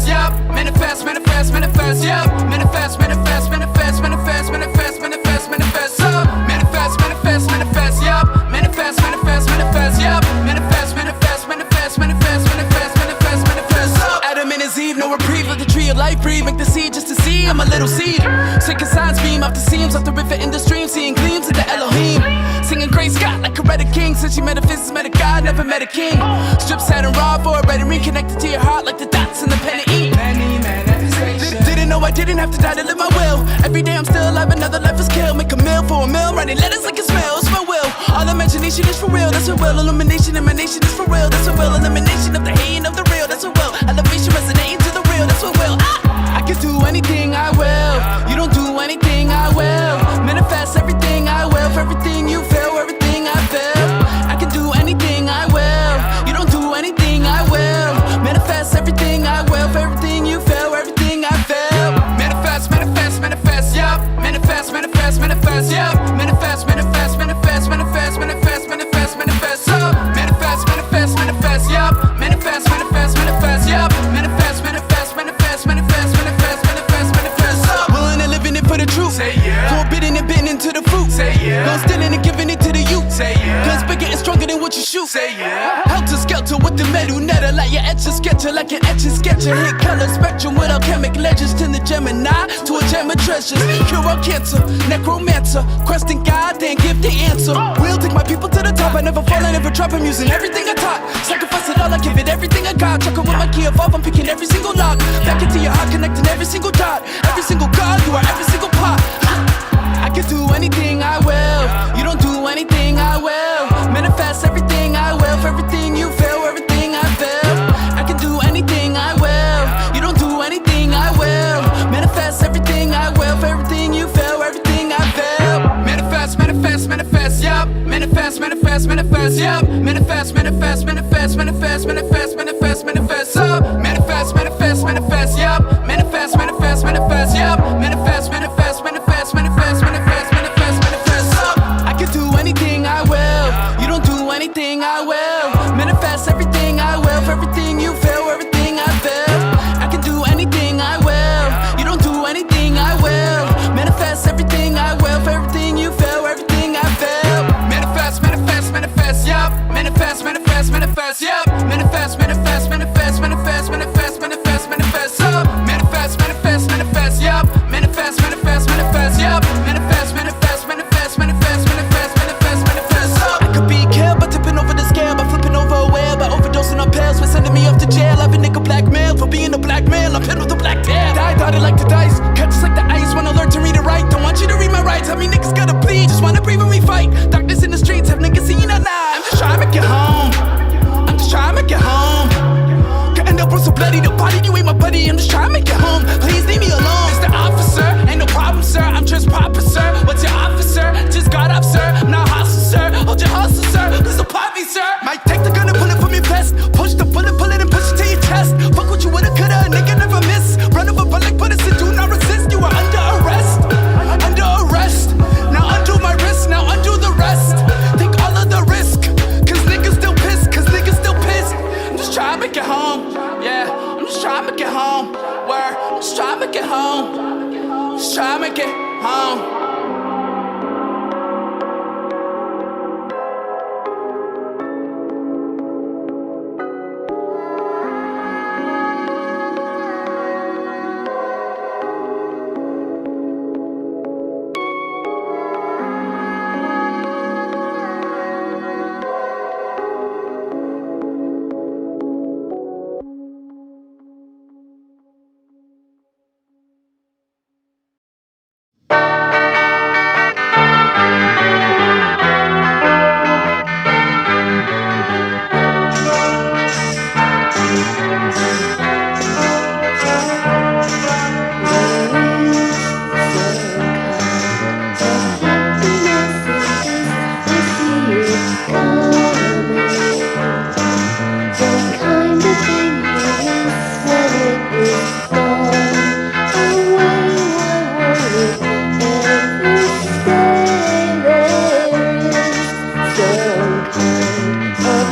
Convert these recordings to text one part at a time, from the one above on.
yup. Manifest, manifest, manifest, yup. Manifest, manifest, manifest, manifest, manifest, manifest, manifest, up. Manifest, manifest, manifest, yup. Manifest, manifest, manifest, yup. Manifest, manifest, manifest, manifest, manifest, manifest, manifest, up. Adam and his Eve, no reprieve, let the tree of life breathe. Make the seed just to see, I'm a little seed. Sick of signs beam off the seams, off the river in the stream, seeing gleams of the Elohim. Singing Grace Scott like a Reddit king. Since she met a physicist, met a god, never met a king. Strip Saturn raw for a red ring, connected to your heart like the dots in the pen and ink. Didn't know I didn't have to die to live my will. Every day I'm still alive, another life is killed. Make a meal for a meal, writing letters like it smells. My will, all imagination is for real. That's a will, illumination, emanation is for real. That's a will, elimination of the hating of the real. That's a will, elevation resonating to the real. That's what will. I can do anything, I will. You don't do anything, I will. Manifest everything, I will. For everything you feel, everything I feel. I can do anything, I will. You don't do anything, I will. Manifest everything, I will. For everything you feel, everything I feel. Manifest, manifest, manifest, yup. Manifest, manifest, manifest, yup. Manifest, manifest, manifest, manifest, manifest, manifest, manifest, up. Manifest, manifest, manifest, yup. Manifest, manifest, manifest, yup. Manifest, manifest, manifest, manifest, manifest, manifest, manifest, up. Willing and living it for the truth. Say yeah. Forbidden and bitten into the fruit. Say yeah. Don't stealing and giving it to the youth. Say yeah. Guns bigger and stronger than what you shoot. Say yeah. Helter skelter with the metal netter, like your etcher sketcher, like an etcher sketcher. Hit color spectrum without chemical legends. Turn the Gemini to a gem of treasures. Cure all cancer, necromancer, questing God, then give the answer. We'll take my people to the top. I never fall, I never drop. I'm using everything I taught. Sacrifice it all, I give it everything I got. Chuckle with my key evolve, I'm picking every single lock. Back into your heart, connecting every single dot. Every single God, you are every single pot. I can do anything, I will. You don't do anything, I will. Manifest everything, I will. For everything you feel, everything I feel. I can do anything, I will. You don't do anything, I will. Manifest everything, I will. For everything you feel, everything I feel. Manifest, manifest, manifest, yup. Manifest, manifest, manifest, yup. Manifest, manifest, manifest, manifest, manifest, manifest, manifest, up. Manifest, manifest, manifest, yup. Manifest, manifest, manifest, yup. Manifest, manifest, manifest, manifest, manifest, manifest, manifest, up. I can do anything, I will. You don't do anything, I will. Manifest everything, I will. For everything you feel, everything I feel. I can do anything, I will. You don't do anything, I will. Manifest everything, I will. For everything you feel, everything I feel. Manifest, manifest, manifest, yup. Manifest, manifest, manifest, yup. Manifest, manifest, manifest, manifest, manifest, manifest, manifest, up. Manifest, manifest, manifest, yup. Manifest, manifest, manifest, yup. Manifest, manifest, manifest, manifest, manifest, manifest, manifest, up. I could be killed by tipping over the scale, by flipping over a whale, by overdosing on pills, by sending me off to jail. I've a nigga blackmail for being a black man. I'm hit with a black tail. Die, dotted like the dice, cut just like the ice. Wanna learn to read and write, don't want you to read my rights. How many niggas gotta bleed? Just wanna breathe when we fight. Darkness in the streets, have niggas seen a lie. I'm just trying to make it home. I'm just trying to make it home. Could end up so bloody, the body, you ain't my buddy. I'm just trying to make it home. Please leave me alone. Mr. Officer, ain't no problem, sir. I'm just proper, sir. What's your officer? Just got up, sir. I'm not hostile, sir. Hold your hustle, sir. Please support me, sir. Might take the gun and pull it from your vest. Push the bullet, pull it and push it to your chest. Fuck what you woulda, coulda, a nigga never miss. Run over public, put us in, do not resist. You are under arrest. Under arrest. Now undo my wrist, now undo the rest. Take all of the risk. Cause niggas still pissed, cause niggas still pissed. I'm just trying to make it home. Yeah, I'm just trying to make it home. Where? I'm just trying to make it home. Just trying to make it home.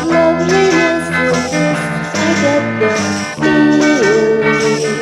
Loveliness in this, I get the feeling.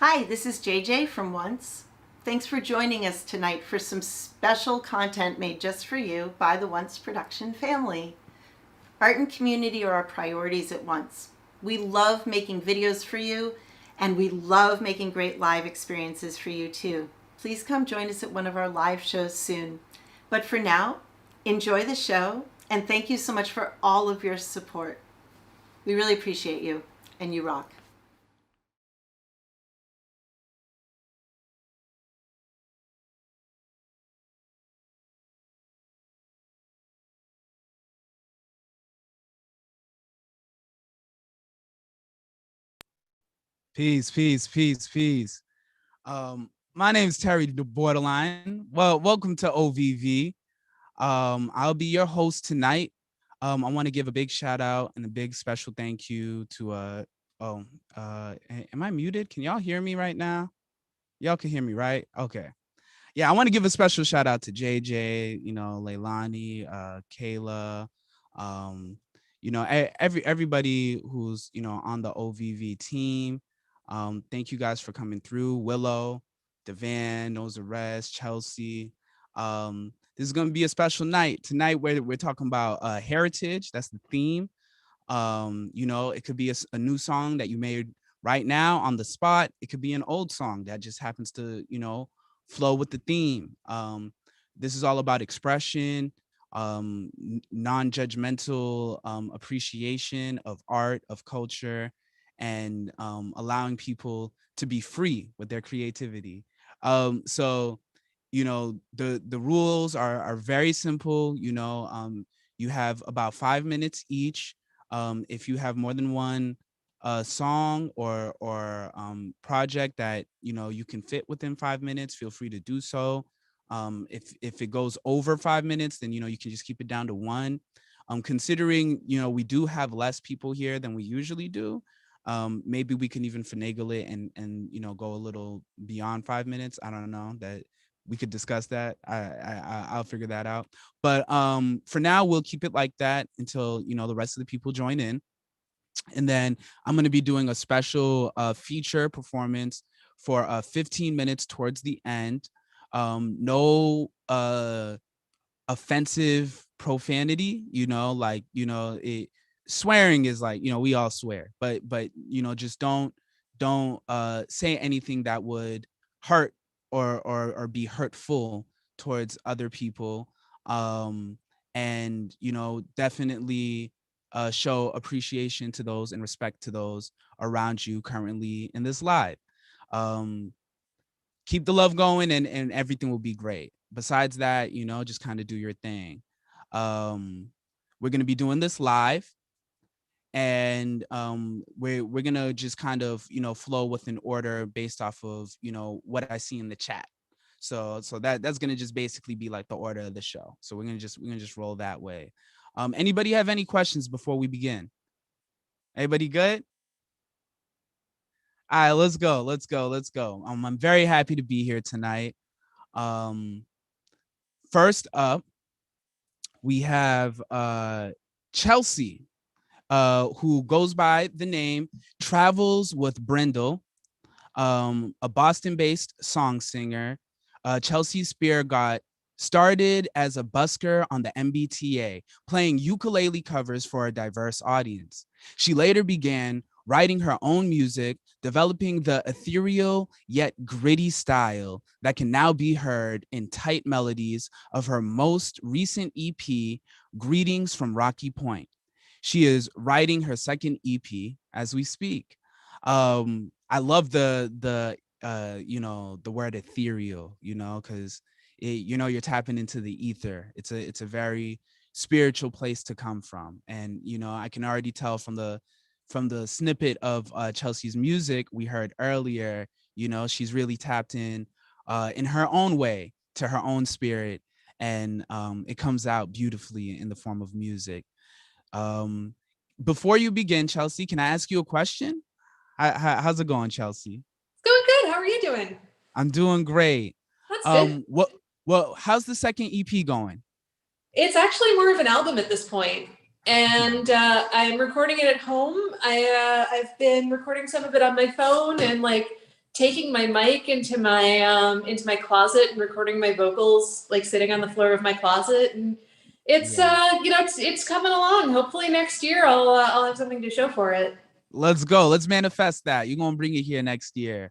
Hi, this is JJ from Once. Thanks for joining us tonight for some special content made just for you by the Once production family. Art and community are our priorities at Once. We love making videos for you, and we love making great live experiences for you too. Please come join us at one of our live shows soon. But for now, enjoy the show, and thank you so much for all of your support. We really appreciate you, and you rock. Peace, peace, peace, peace. My name is Terry the Borderline. Well, welcome to OVV. I'll be your host tonight. I want to give a big shout out and a big special thank you to oh am I muted? Can y'all hear me right now? Y'all can hear me, right? Okay. Yeah, I want to give a special shout out to JJ, Leilani, Kayla, um, everybody who's on the OVV team. Thank you guys for coming through. Willow, Devan, Knows the Rest, Chelsea. This is gonna be a special night tonight where we're talking about heritage. That's the theme. It could be a new song that you made right now on the spot. It could be an old song that just happens to flow with the theme. This is all about expression, non-judgmental appreciation of art, of culture, and allowing people to be free with their creativity. So the rules are very simple. You have about 5 minutes each. If you have more than one song or project that you can fit within 5 minutes, feel free to do so. If it goes over 5 minutes, then you can just keep it down to one. Considering we do have less people here than we usually do, maybe we can even finagle it and go a little beyond 5 minutes. I don't know, that we could discuss that. I'll figure that out. But for now, we'll keep it like that until the rest of the people join in, and then I'm going to be doing a special feature performance for 15 minutes towards the end. No offensive profanity, it swearing is like, we all swear, but just don't say anything that would hurt or be hurtful towards other people. And definitely show appreciation to those and respect to those around you currently in this live. um Keep the love going, and everything will be great. Besides that, just kind of do your thing. um we're going to be doing this live, and we're going to just kind of flow with an order based off of what I see in the chat. So that's going to just basically be like the order of the show. So we're going to just roll that way. Anybody have any questions before we begin? Everybody good? All right, let's go. I'm very happy to be here tonight. um First up, we have Chelsea, who goes by the name Travels with Brindle, a Boston-based song singer. Chelsea Spear got started as a busker on the MBTA, playing ukulele covers for a diverse audience. She later began writing her own music, developing the ethereal yet gritty style that can now be heard in tight melodies of her most recent EP, Greetings from Rocky Point. She is writing her second EP as we speak. I love the word ethereal, because you're tapping into the ether. It's a very spiritual place to come from. And I can already tell from the snippet of Chelsea's music we heard earlier. She's really tapped in her own way to her own spirit, and it comes out beautifully in the form of music. um Before you begin, Chelsea, can I ask you a question? How's it going, Chelsea? It's going good. How are you doing? I'm doing great. That's good. What well, how's the second EP going? It's actually more of an album at this point, and I'm recording it at home. I've been recording some of it on my phone and like taking my mic into my closet and recording my vocals, like sitting on the floor of my closet. And it's it's coming along. Hopefully next year I'll have something to show for it. Let's go. Let's manifest that. You're gonna bring it here next year.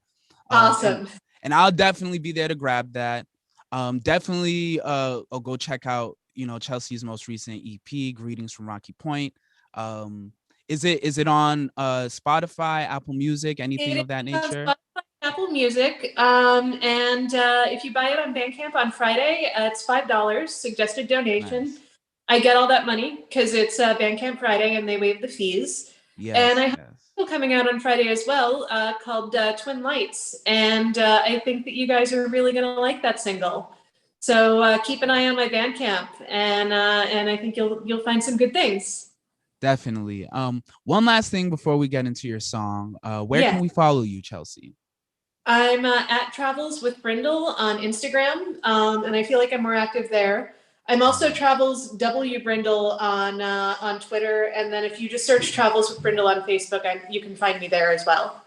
Awesome. And I'll definitely be there to grab that. Definitely I'll go check out, Chelsea's most recent EP, Greetings from Rocky Point. Is it on Spotify, Apple Music, anything of that nature? Spotify, Apple Music. And if you buy it on Bandcamp on Friday, it's $5, suggested donation. Nice. I get all that money because it's Bandcamp Friday and they waive the fees. Yes, and I have a single coming out on Friday as well called Twin Lights. And I think that you guys are really going to like that single. So keep an eye on my Bandcamp, and I think you'll find some good things. Definitely. One last thing before we get into your song. Where can we follow you, Chelsea? I'm at Travels with Brindle on Instagram, and I feel like I'm more active there. I'm also Travels W Brindle on Twitter, and then if you just search Travels with Brindle on Facebook, you can find me there as well.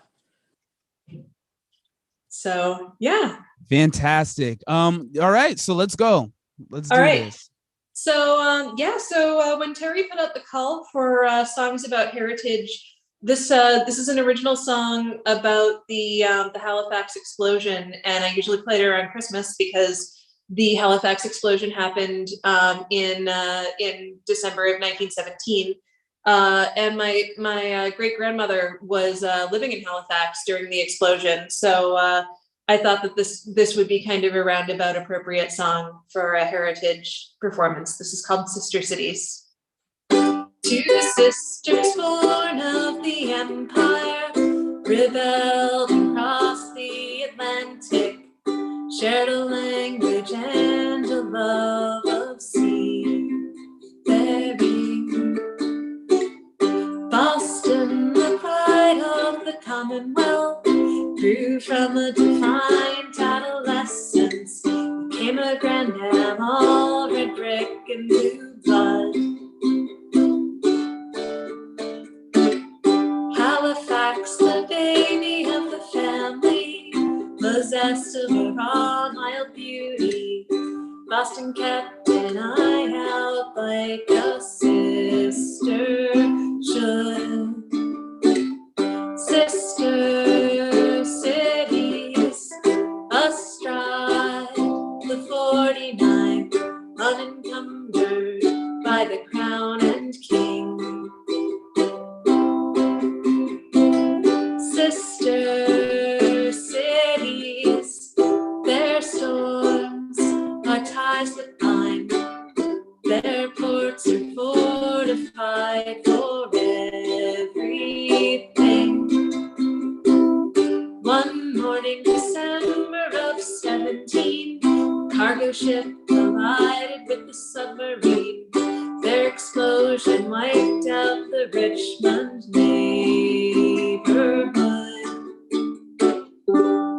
So yeah. Fantastic. All right, so let's go. Let's do this. So so when Terry put out the call for songs about heritage, this is an original song about the Halifax explosion, and I usually play it around Christmas because the Halifax explosion happened in December of 1917, and my great grandmother was living in Halifax during the explosion. So I thought that this would be kind of a roundabout appropriate song for a heritage performance. This is called Sister Cities. Two sisters born of the Empire rebelled across the Atlantic, shared a language and a love of seafaring. Boston, the pride of the Commonwealth, grew from a defiant adolescence, became a grand dam, all red brick and blue blood. Halifax, the baby of the family, possessed of a raw, mild beauty. Boston kept an eye out like a sister should. Sister cities astride the 49, unencumbered by the crown and king. Sister cities, their storms are ties that bind, their ports are fortified for everything. One morning, December of 17, cargo ship collided with the submarine. Their explosion wiped out the Richmond neighborhood.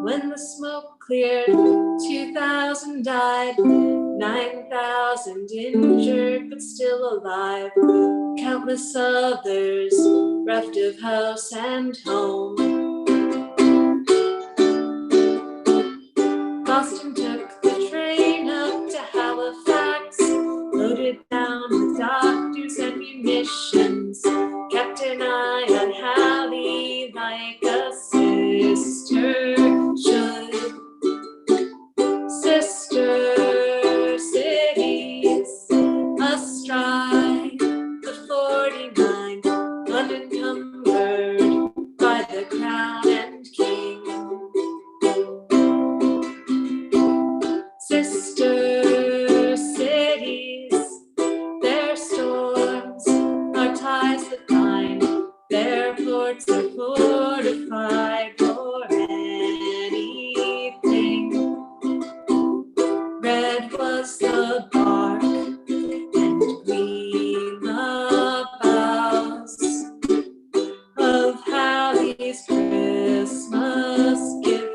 When the smoke cleared, 2,000 died, 9,000 injured but still alive. Countless others reft of house and home. Boston took the train up to Halifax, loaded down with doctors and munitions, kept an eye on Hallie like a sister should. Sister cities astride the 49, unencumbered by the crown and king. Sister cities, their storms are ties that bind, their ports are fortified for anything. Red was the bark and green the boughs of Hallie's Christmas gift.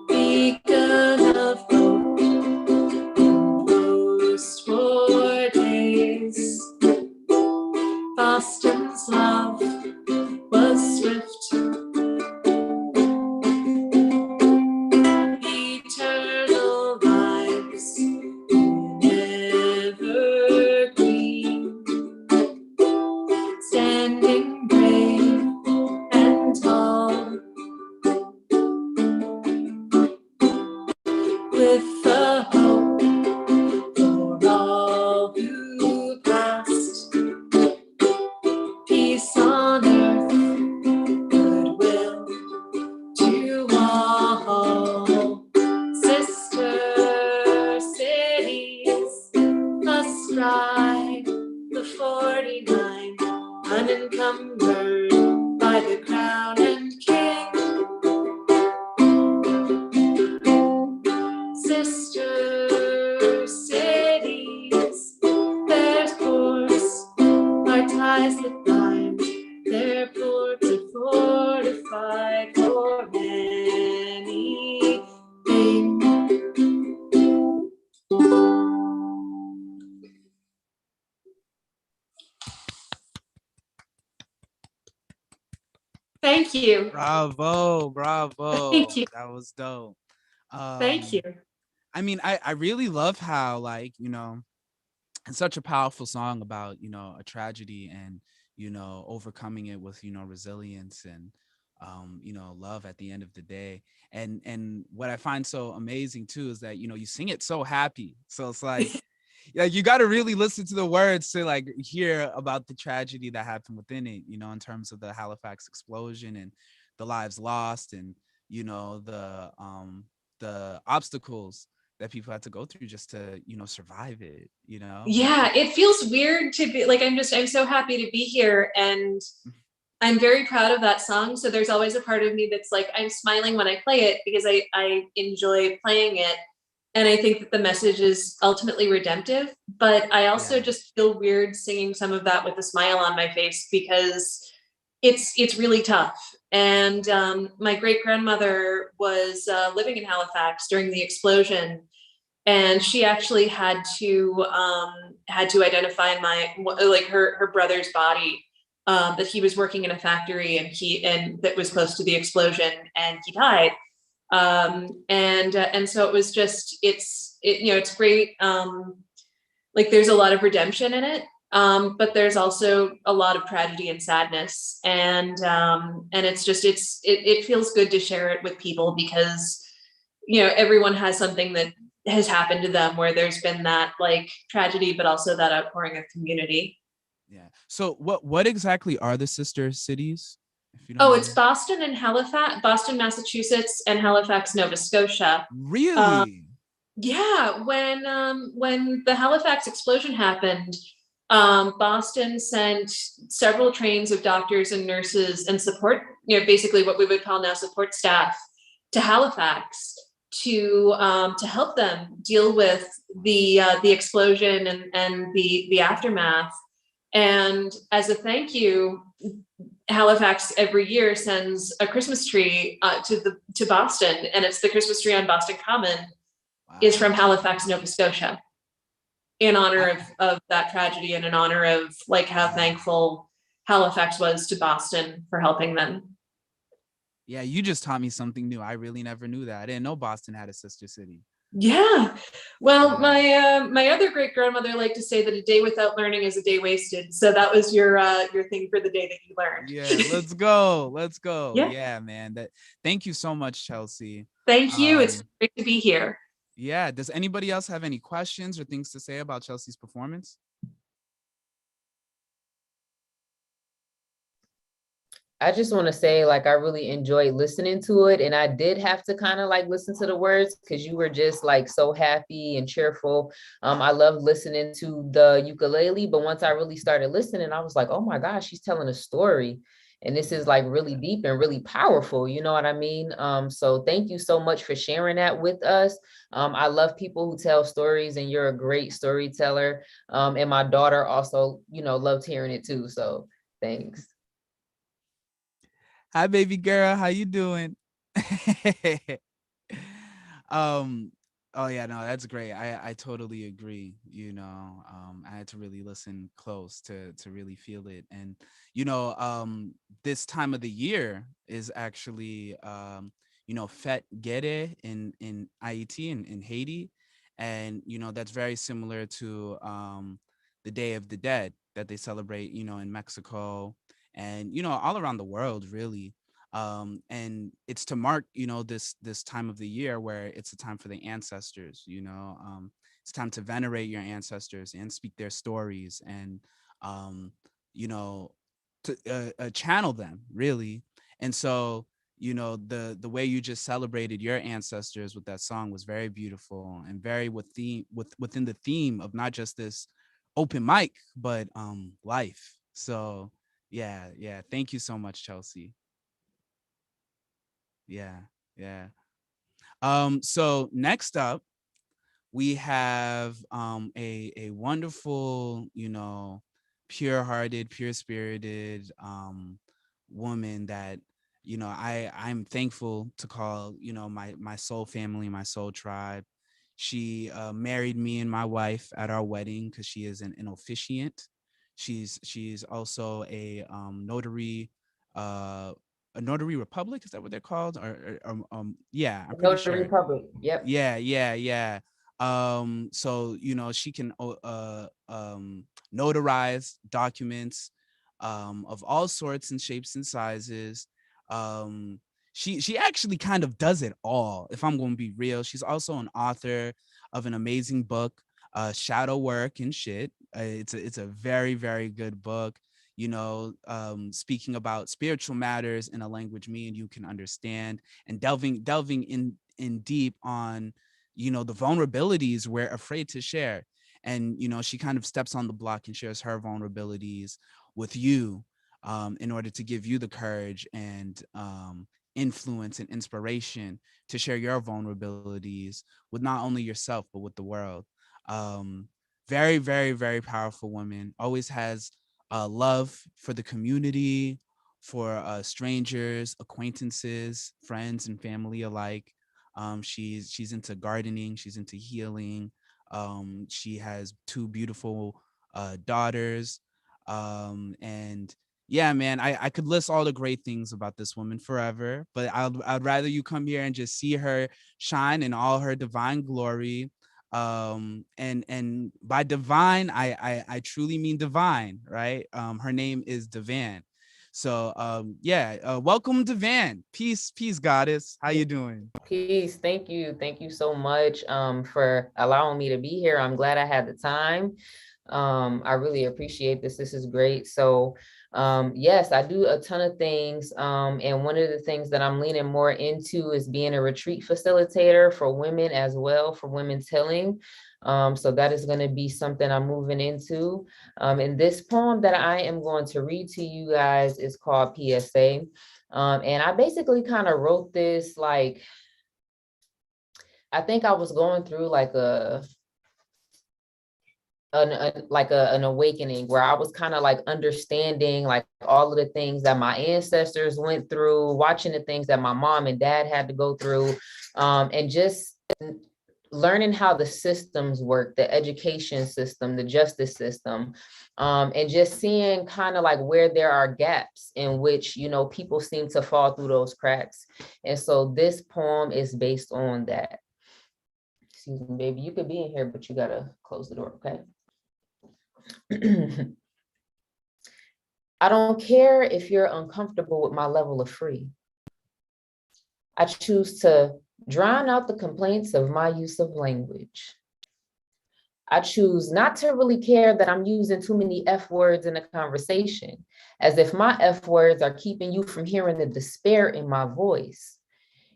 Beacon of hope in post-war days. Boston's love was by the crown and king. Sister cities, their ports are ties that bind, their ports are fortified for many things. Thank you. Bravo, bravo. Thank you. That was dope. Thank you. I mean, I really love how, like, it's such a powerful song about, a tragedy and, overcoming it with, resilience and, love at the end of the day. And what I find so amazing too is that, you sing it so happy. So it's like, yeah, you got to really listen to the words to like hear about the tragedy that happened within it, in terms of the Halifax explosion and the lives lost and, the obstacles that people had to go through just to, survive it. Yeah, it feels weird to be like, I'm so happy to be here, and I'm very proud of that song. So there's always a part of me that's like, I'm smiling when I play it because I enjoy playing it. And I think that the message is ultimately redemptive, but I also Yeah. just feel weird singing some of that with a smile on my face because it's really tough. And my great grandmother was living in Halifax during the explosion, and she actually had to identify her brother's body, that he was working in a factory and that was close to the explosion, and he died. And so it was just it's great. Like there's a lot of redemption in it, but there's also a lot of tragedy and sadness, and it feels good to share it with people because everyone has something that has happened to them where there's been that like tragedy, but also that outpouring of community. Yeah. So what exactly are the sister cities, if you don't Oh, mind it's me? Boston and Halifax, Boston, Massachusetts, and Halifax, Nova Scotia. Um, Really? yeah, when the Halifax explosion happened, Boston sent several trains of doctors and nurses and support, basically what we would call now support staff, to Halifax to help them deal with the explosion and the aftermath. And as a thank you, Halifax every year sends a Christmas tree to Boston, and it's the Christmas tree on Boston Common is from Wow. Halifax, Nova Scotia, in honor I, of that tragedy and in honor of like how yeah. thankful Halifax was to Boston for helping them. Yeah, you just taught me something new. I really never knew that. I didn't know Boston had a sister city. Yeah. Well, Yeah. my other great grandmother liked to say that a day without learning is a day wasted. So that was your thing for the day that you learned. Yeah, let's go. Let's go. Yeah. Yeah, man. Thank you so much, Chelsea. Thank you. It's Um, great to be here. yeah, does anybody else have any questions or things to say about Chelsea's performance? I just want to say, like, I really enjoyed listening to it. And I did have to kind of like listen to the words because you were just like so happy and cheerful. I loved listening to the ukulele, but once I really started listening, I was like, oh my gosh, she's telling a story. And this is like really deep and really powerful. You know what I mean? So thank you so much for sharing that with us. I love people who tell stories, and you're a great storyteller. And my daughter also, loved hearing it too. So thanks. Hi, baby girl. How you doing? um, oh yeah, no, that's great. I totally agree. I had to really listen close to really feel it. And this time of the year is actually Fête Gede in Haiti in Haiti. And that's very similar to the Day of the Dead that they celebrate, in Mexico and all around the world really. And it's to mark this time of the year where it's a time for the ancestors. It's time to venerate your ancestors and speak their stories and um you know to channel them really. And so the way you just celebrated your ancestors with that song was very beautiful and very within the theme of not just this open mic but life. So Yeah. Thank you so much, Chelsea. Yeah. So next up, we have a wonderful, pure-hearted, pure-spirited woman that, I'm thankful to call, my soul family, my soul tribe. She married me and my wife at our wedding because she is an officiant. She's also uh, a notary republic. Is that what they're called? Yeah, I'm pretty Notary sure. Public. Yep. Yeah. So she can notarize documents of all sorts and shapes and sizes. um she actually kind of does it all, if I'm going to be real. She's also an author of an amazing book, Shadow Work and Shit. It's a very, very good book, speaking about spiritual matters in a language me and you can understand, and delving in deep on the vulnerabilities we're afraid to share. And she kind of steps on the block and shares her vulnerabilities with you, in order to give you the courage and influence and inspiration to share your vulnerabilities with not only yourself but with the world. um, Very, very, very powerful woman. Always has love for the community, for strangers, acquaintances, friends, and family alike. She's into gardening. She's into healing. She has two beautiful daughters. And yeah, man, I could list all the great things about this woman forever, but I'd rather you come here and just see her shine in all her divine glory. And by divine, I truly mean divine, right? Her name is Devan. So yeah, welcome, Devan. Peace, goddess. How you doing? Peace. Thank you so much for allowing me to be here. I'm glad I had the time. I really appreciate this. This is great. So yes, I do a ton of things. And one of the things that I'm leaning more into is being a retreat facilitator for women as well, for women's healing. So that is going to be something I'm moving into. And this poem that I am going to read to you guys is called PSA. And I basically kind of wrote this, like, I think I was going through like an awakening where I was kind of like understanding like all of the things that my ancestors went through, watching the things that my mom and dad had to go through, and just learning how the systems work, the education system, the justice system, and just seeing kind of like where there are gaps in which, people seem to fall through those cracks. And so this poem is based on that. Excuse me, baby, you could be in here, but you gotta close the door, okay? I don't care if you're uncomfortable with my level of free. I choose to drown out the complaints of my use of language. I choose not to really care that I'm using too many F words in a conversation, as if my F words are keeping you from hearing the despair in my voice.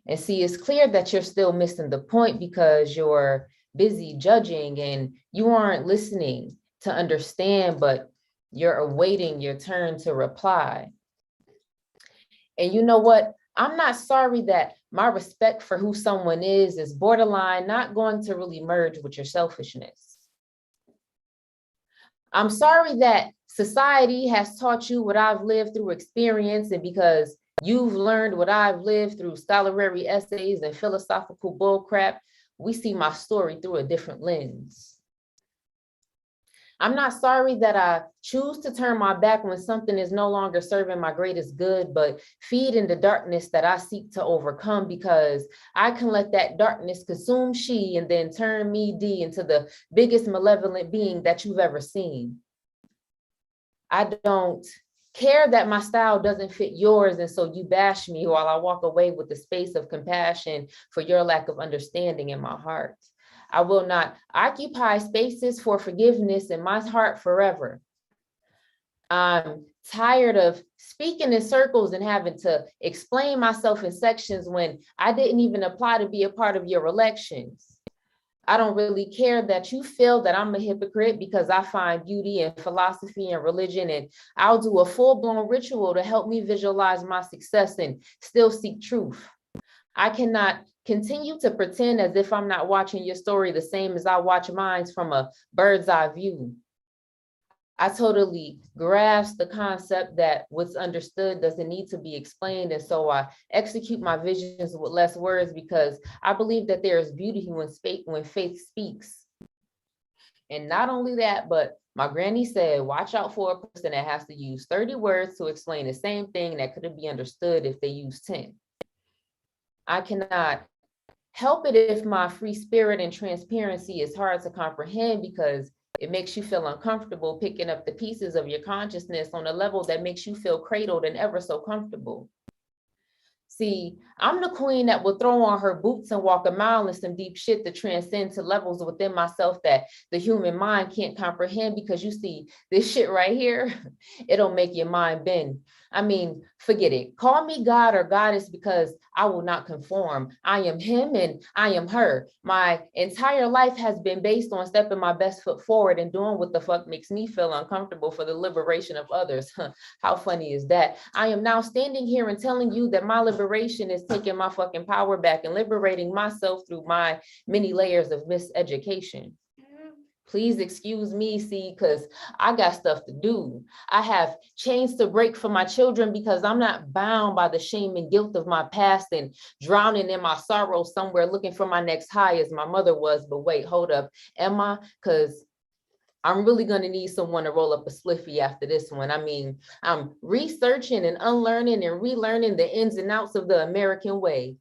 And see, it's clear that you're still missing the point because you're busy judging and you aren't listening to understand, but you're awaiting your turn to reply. And you know what? I'm not sorry that my respect for who someone is borderline not going to really merge with your selfishness. I'm sorry that society has taught you what I've lived through experience, and because you've learned what I've lived through scholarly essays and philosophical bullcrap, we see my story through a different lens. I'm not sorry that I choose to turn my back when something is no longer serving my greatest good, but feed in the darkness that I seek to overcome, because I can let that darkness consume she and then turn me D into the biggest malevolent being that you've ever seen. I don't care that my style doesn't fit yours, and so you bash me while I walk away with the space of compassion for your lack of understanding in my heart. I will not occupy spaces for forgiveness in my heart forever. I'm tired of speaking in circles and having to explain myself in sections when I didn't even apply to be a part of your elections. I don't really care that you feel that I'm a hypocrite because I find beauty in philosophy and religion, and I'll do a full-blown ritual to help me visualize my success and still seek truth. I cannot continue to pretend as if I'm not watching your story the same as I watch mine from a bird's eye view. I totally grasp the concept that what's understood doesn't need to be explained. And so I execute my visions with less words because I believe that there is beauty when faith speaks. And not only that, but my granny said, watch out for a person that has to use 30 words to explain the same thing that couldn't be understood if they used 10. I cannot help it if my free spirit and transparency is hard to comprehend because it makes you feel uncomfortable picking up the pieces of your consciousness on a level that makes you feel cradled and ever so comfortable. See, I'm the queen that will throw on her boots and walk a mile in some deep shit to transcend to levels within myself that the human mind can't comprehend because you see, this shit right here, it'll make your mind bend. I mean, forget it. Call me God or goddess because I will not conform. I am him and I am her. My entire life has been based on stepping my best foot forward and doing what the fuck makes me feel uncomfortable for the liberation of others. How funny is that? I am now standing here and telling you that my liberation is taking my fucking power back and liberating myself through my many layers of miseducation. Please excuse me, see, because I got stuff to do. I have chains to break for my children because I'm not bound by the shame and guilt of my past and drowning in my sorrow somewhere looking for my next high as my mother was. But wait, hold up. Am I? Because I'm really going to need someone to roll up a spliffy after this one. I mean, I'm researching and unlearning and relearning the ins and outs of the American way.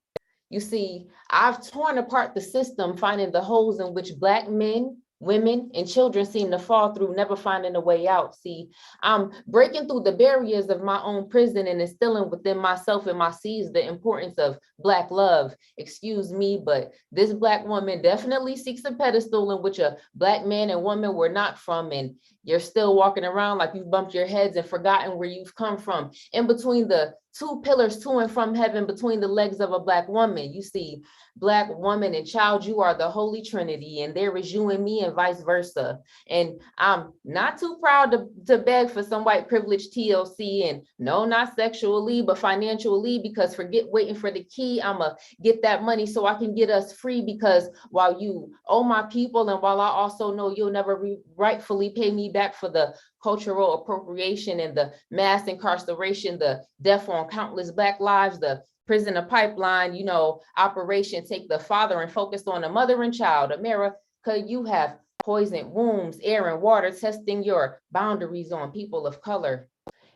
You see, I've torn apart the system, finding the holes in which Black men, women, and children seem to fall through, never finding a way out. See, I'm breaking through the barriers of my own prison and instilling within myself and my seeds the importance of Black love. Excuse me, but this Black woman definitely seeks a pedestal in which a Black man and woman were not from, and you're still walking around like you've bumped your heads and forgotten where you've come from. In between the two pillars to and from heaven, between the legs of a Black woman. You see, Black woman and child, you are the Holy Trinity, and there is you and me and vice versa. And I'm not too proud to beg for some white privilege TLC, and no, not sexually, but financially, because forget waiting for the key, I'ma get that money so I can get us free, because while you owe my people, and while I also know you'll never rightfully pay me back for the cultural appropriation and the mass incarceration, the death on countless Black lives, the prisoner pipeline, you know, operation Take the Father and focus on the mother and child. America, you have poisoned wombs, air and water, testing your boundaries on people of color.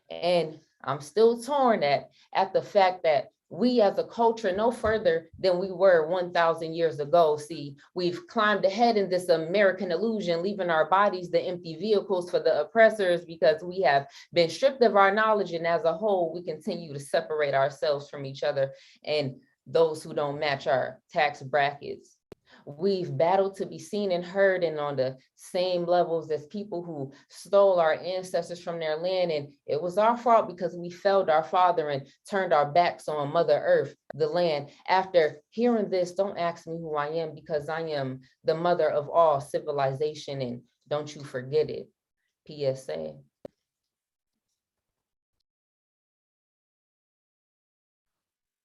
And I'm still torn at the fact that we as a culture no further than we were 1,000 years ago. See, we've climbed ahead in this American illusion, leaving our bodies the empty vehicles for the oppressors because we have been stripped of our knowledge. And as a whole, we continue to separate ourselves from each other and those who don't match our tax brackets. We've battled to be seen and heard and on the same levels as people who stole our ancestors from their land. And it was our fault because we failed our father and turned our backs on Mother Earth, the land. After hearing this, don't ask me who I am, because I am the mother of all civilization, and don't you forget it. PSA.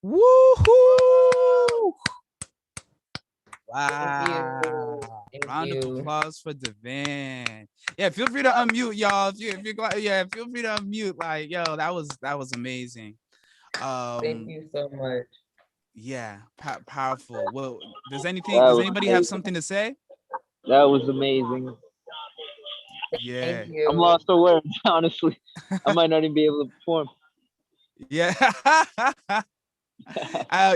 Woohoo! Wow. Thank Round of you. applause for Devan. Yeah, feel free to unmute, y'all. If you're yeah, feel free to unmute. Like, yo, that was amazing. Thank you so much. Yeah, powerful. Well, does That anybody have was something to say? that was amazing. Yeah. Thank you. I'm lost for words, honestly. I might not even be able to perform. Yeah.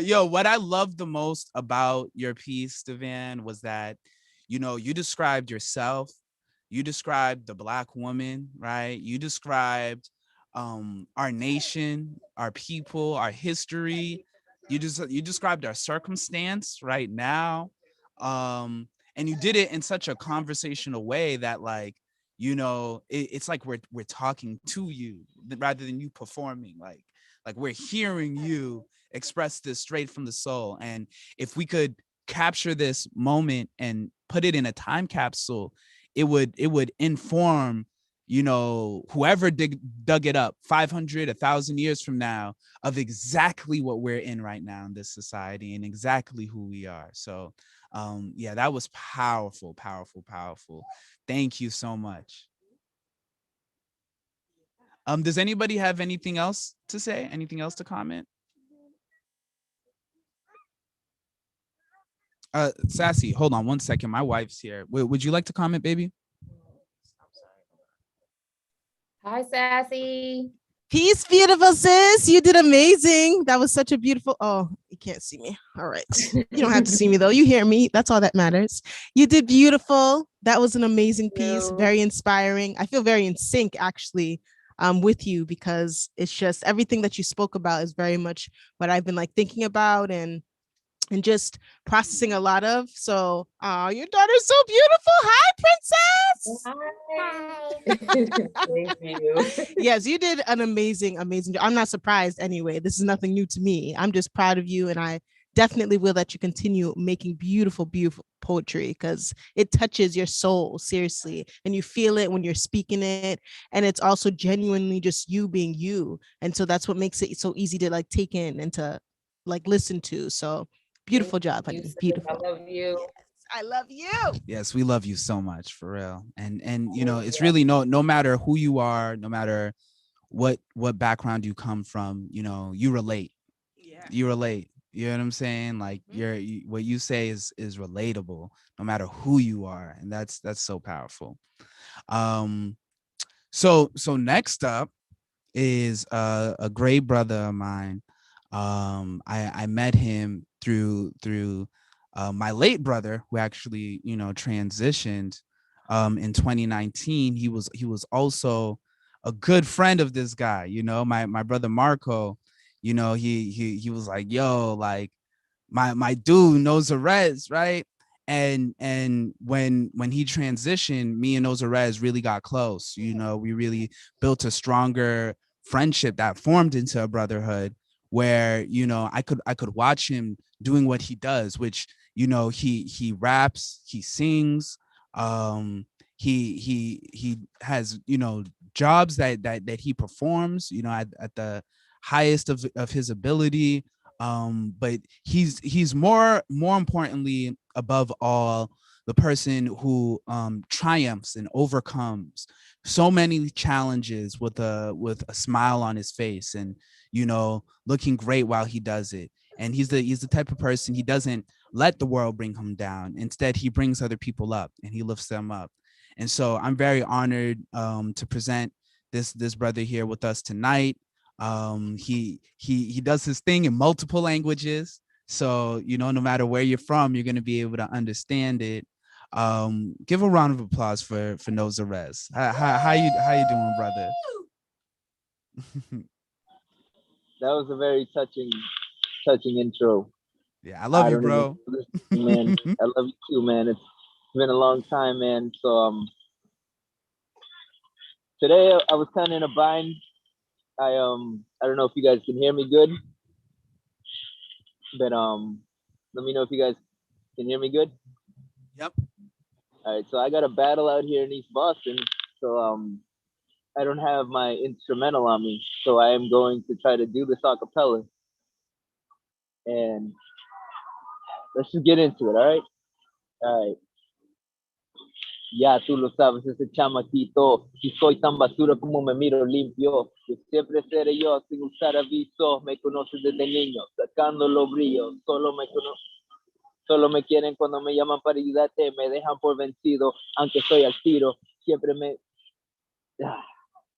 Yo, what I loved the most about your piece, Devan, was that, you know, you described yourself, you described the Black woman, right? You described our nation, our people, our history. You described our circumstance right now. And you did it in such a conversational way that, like, you know, it's like we're talking to you rather than you performing. Like we're hearing you express this straight from the soul. And if we could capture this moment and put it in a time capsule, it would inform, you know, whoever dug it up 500, 1,000 years from now, of exactly what we're in right now in this society and exactly who we are. So yeah, that was powerful, powerful, powerful. Thank you so much. Does anybody have anything else to say? Anything else to comment? Sassy, hold on one second. My wife's here. Would you like to comment, baby? Hi, Sassy. Peace, beautiful sis. You did amazing. That was such a beautiful. Oh, you can't see me. All right. You don't have to see me though. You hear me. That's all that matters. You did beautiful. That was an amazing piece. Very inspiring. I feel very in sync actually with you, because it's just everything that you spoke about is very much what I've been like thinking about and just processing a lot of. So, your daughter's so beautiful. Hi, princess. Hi. Thank you. Yes, you did an amazing job. I'm not surprised anyway. This is nothing new to me. I'm just proud of you, and I definitely will let you continue making beautiful, beautiful poetry, because it touches your soul, seriously, and you feel it when you're speaking it, and it's also genuinely just you being you, and so that's what makes it so easy to like take in and to like listen to. So beautiful job, honey. Beautiful. I love you. Yes, I love you. Yes, we love you so much, for real. And you know, it's really no matter who you are, no matter what background you come from, you know, you relate. Yeah. You relate. You know what I'm saying? Like what you say is relatable no matter who you are, and that's so powerful. So next up is a great brother of mine. I met him through my late brother, who actually, you know, transitioned in 2019. He was also a good friend of this guy, you know, my brother Marco. You know, he was like, yo, like my dude knows Ozarez, right? And when he transitioned, me and Ozarez really got close. You know, we really built a stronger friendship that formed into a brotherhood, where, you know, I could watch him doing what he does, which, you know, he raps, he sings, he has, you know, jobs that he performs, you know, at the highest of his ability. But he's more importantly, above all, the person who triumphs and overcomes so many challenges with a smile on his face, and, you know, looking great while he does it. And he's the type of person, he doesn't let the world bring him down. Instead, he brings other people up and he lifts them up. And so I'm very honored to present this brother here with us tonight. He does his thing in multiple languages, so, you know, no matter where you're from, you're going to be able to understand it. Give a round of applause for Nozarez. How you doing, brother? That was a very touching intro. Yeah, I love you, bro. Man, I love you too, man. It's been a long time, man. So today I was kind of in a bind. I don't know if you guys can hear me good, but let me know if you guys can hear me good. Yep. All right, so I got a battle out here in East Boston, so I don't have my instrumental on me, so I am going to try to do this a cappella, and let's just get into it. All right. Ya tú lo sabes, ese chamaquito, si soy tan basura como me miro limpio, yo siempre seré yo sin usar aviso, me conoces desde niño, sacando los brillos, solo me quieren cuando me llaman para ayudarte, me dejan por vencido, aunque estoy al tiro, siempre me...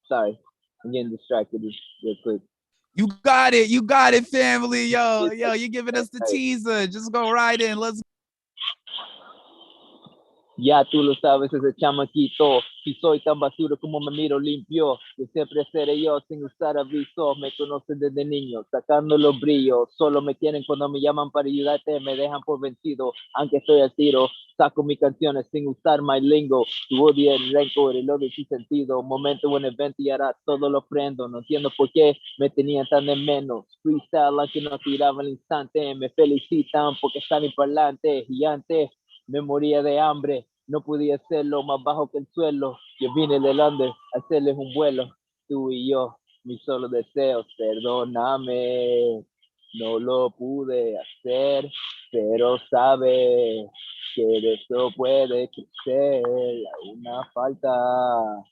Sorry, I'm getting distracted real quick. You got it, family. Yo, you're giving us the teaser. Just go right in. Let's. Ya tú lo sabes, ese chamaquito. Si soy tan basura como me miro limpio, yo siempre seré yo sin usar aviso. Me conocen desde niño, sacando los brillos. Solo me quieren cuando me llaman para ayudarte, me dejan por vencido. Aunque estoy al tiro, saco mis canciones sin usar my lingo. Tu odio, el rencor, el odio sin sentido. Un momento, un evento y ahora todo lo prendo. No entiendo por qué me tenían tan de menos. Freestyle, aunque no tiraba al instante. Me felicitan porque salen para adelante, gigante. Me moría de hambre, no podía hacerlo más bajo que el suelo. Yo vine del under a hacerles un vuelo. Tú y yo, mis solo deseos, perdóname. No lo pude hacer, pero sabe que de eso puede crecer. Una falta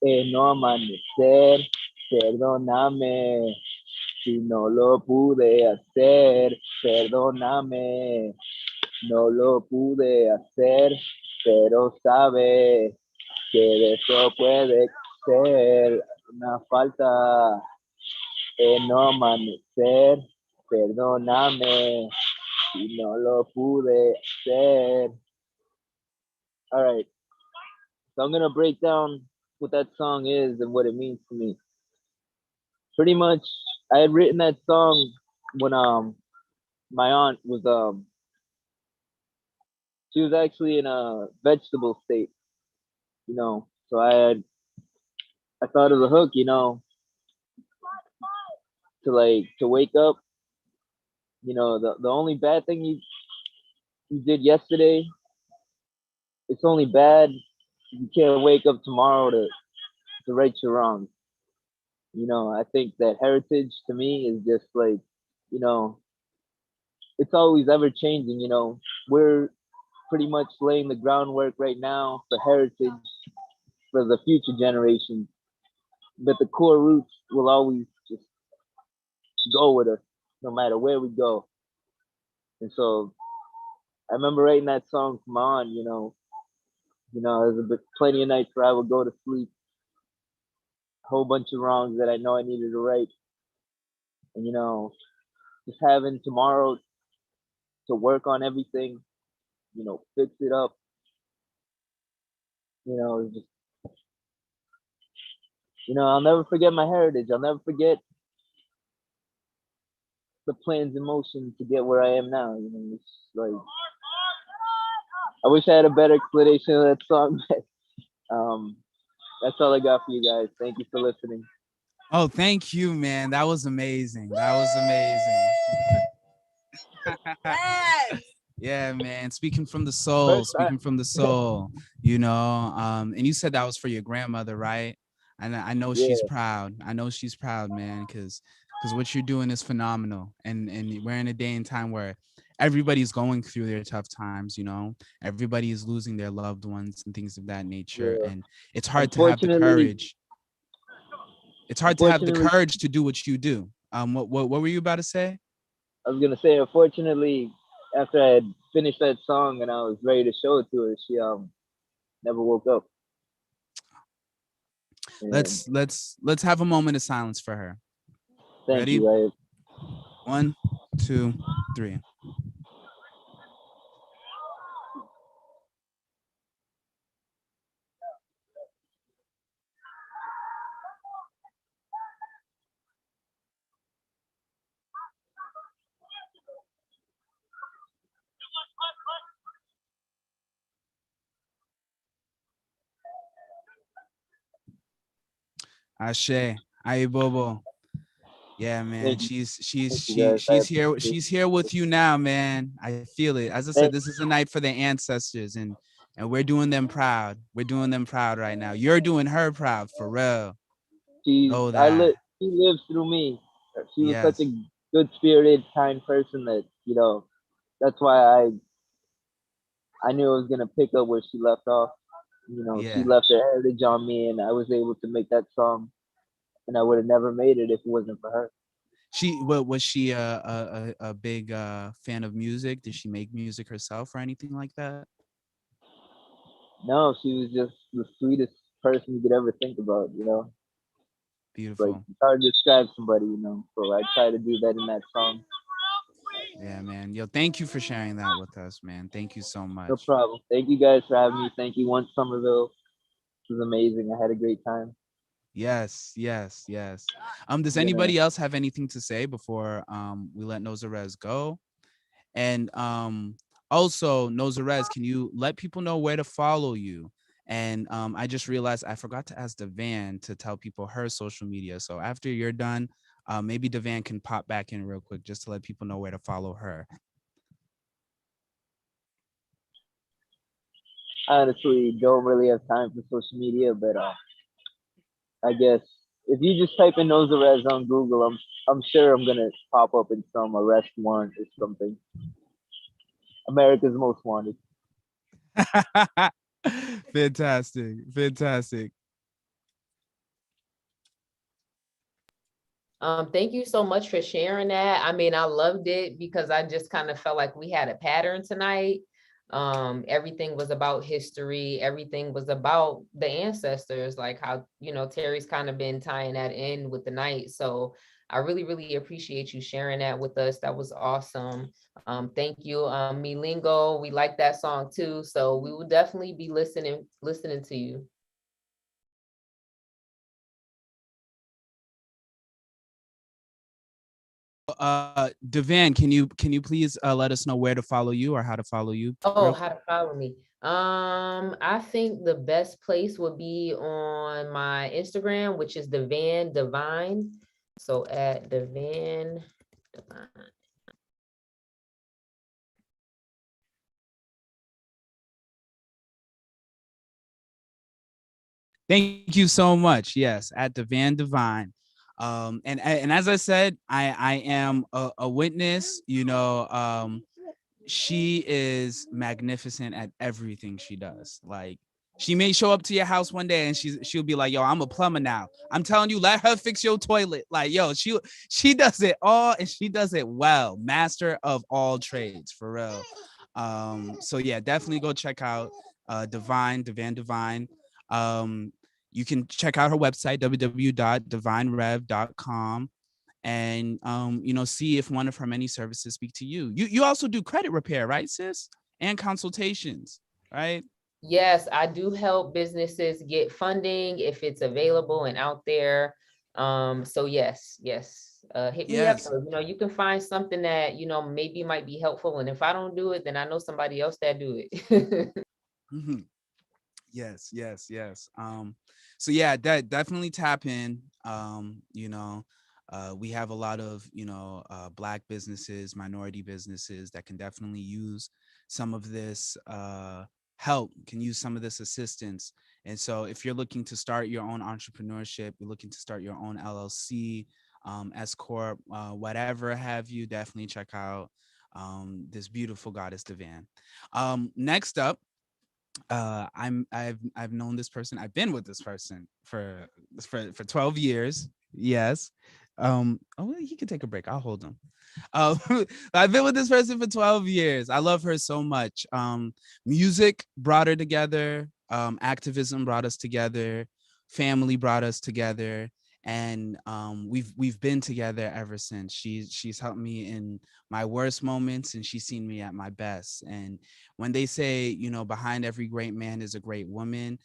es no amanecer. Perdóname si no lo pude hacer. Perdóname. No lo pude hacer, pero sabe que de eso puede ser una falta en no amanecer. Perdóname si no lo pude hacer. All right, so I'm gonna break down what that song is and what it means to me. Pretty much, I had written that song when my aunt was she was actually in a vegetable state, you know. So I thought of the hook, you know, to wake up, you know, the only bad thing you did yesterday, it's only bad you can't wake up tomorrow to right your wrongs. You know, I think that heritage to me is just like, you know, it's always ever changing, you know. We're pretty much laying the groundwork right now for heritage for the future generations. But the core roots will always just go with us no matter where we go. And so I remember writing that song for my aunt, you know, there's a bit plenty of nights where I would go to sleep, a whole bunch of wrongs that I know I needed to right. And you know, just having tomorrow to work on everything, you know, fix it up, you know, just you know, I'll never forget my heritage. I'll never forget the plans in motion to get where I am now. You know, it's like I wish I had a better explanation of that song, but that's all I got for you guys. Thank you for listening. Oh, thank you, man. That was amazing. That was amazing. Yeah, man. Speaking from the soul, speaking from the soul, you know. And you said that was for your grandmother, right? And I know Yeah. she's proud. I know she's proud, man, because what you're doing is phenomenal. And we're in a day and time where everybody's going through their tough times, you know. Everybody is losing their loved ones and things of that nature. Yeah. And it's hard to have the courage. It's hard to have the courage to do what you do. What were you about to say? I was gonna say, unfortunately, after I had finished that song and I was ready to show it to her, she never woke up. And Let's have a moment of silence for her. Thank Ready? you, Ryan. 1, 2, 3. Ashe, Aye Bobo. Yeah, man. She's here. She's here with you now, man. I feel it. As I said, this is a night for the ancestors, and we're doing them proud. We're doing them proud right now. You're doing her proud for real. She lives through me. She was such a good-spirited, kind person that, you know, that's why I knew I was gonna pick up where she left off. You know, she left her heritage on me, and I was able to make that song, and I would have never made it if it wasn't for her. Was she a big fan of music? Did she make music herself or anything like that? No, she was just the sweetest person you could ever think about, you know. Beautiful. Like, it's hard to describe somebody, you know. So I try to do that in that song. Yeah, man. Yo, thank you for sharing that with us, man. Thank you so No much. problem. Thank you guys for having me. Thank you once Somerville. This was amazing. I had a great time. Yes, yes, yes. Does I'm gonna anybody else have anything to say before we let Nozarez go? And also, Nozarez, can you let people know where to follow you? And I just realized I forgot to ask Devan to tell people her social media. So after you're done, maybe Devan can pop back in real quick just to let people know where to follow her. I honestly don't really have time for social media, but I guess if you just type in Nozarez on Google, I'm sure I'm gonna pop up in some arrest warrant or something. America's Most Wanted. Fantastic, fantastic. Thank you so much for sharing that. I mean, I loved it because I just kind of felt like we had a pattern tonight. Everything was about history. Everything was about the ancestors, like how, Terry's kind of been tying that in with the night. So I really, really appreciate you sharing that with us. That was awesome. Thank you. Milingo, we like that song too. So we will definitely be listening to you. Devan, can you please let us know where to follow you or how to follow you? Oh, how to follow me. I think the best place would be on my Instagram, which is Devan Divine. So at Devan Divine. Thank you so much. Yes, at Devan Divine. And as I said, I am a witness. She is magnificent at everything she does. Like, she may show up to your house one day and she'll be like, yo, I'm a plumber now. I'm telling you, let her fix your toilet. Like, yo, she does it all and she does it well. Master of all trades, for real. So yeah, definitely go check out Devan Divine. You can check out her website, www.divinerev.com, and see if one of her many services speak to you. You also do credit repair, right, sis? And consultations, right? Yes, I do help businesses get funding if it's available and out there. So yes. Hit me up. Yes. So, you can find something that, maybe might be helpful. And if I don't do it, then I know somebody else that do it. Mhm. Yes. So yeah, that definitely tap in. We have a lot of Black businesses, minority businesses that can definitely use some of this help, can use some of this assistance. And so if you're looking to start your own entrepreneurship, you're looking to start your own LLC, S corp, whatever have you, definitely check out this beautiful goddess Devan. Next up, I've known this person. I've been with this person for 12 years. Yes. Oh, he can take a break. I'll hold him. Um, I've been with this person for 12 years. I love her so much. Music brought her together. Activism brought us together. Family brought us together. And we've been together ever since. She's helped me in my worst moments, and she's seen me at my best. And when they say, behind every great man is a great woman,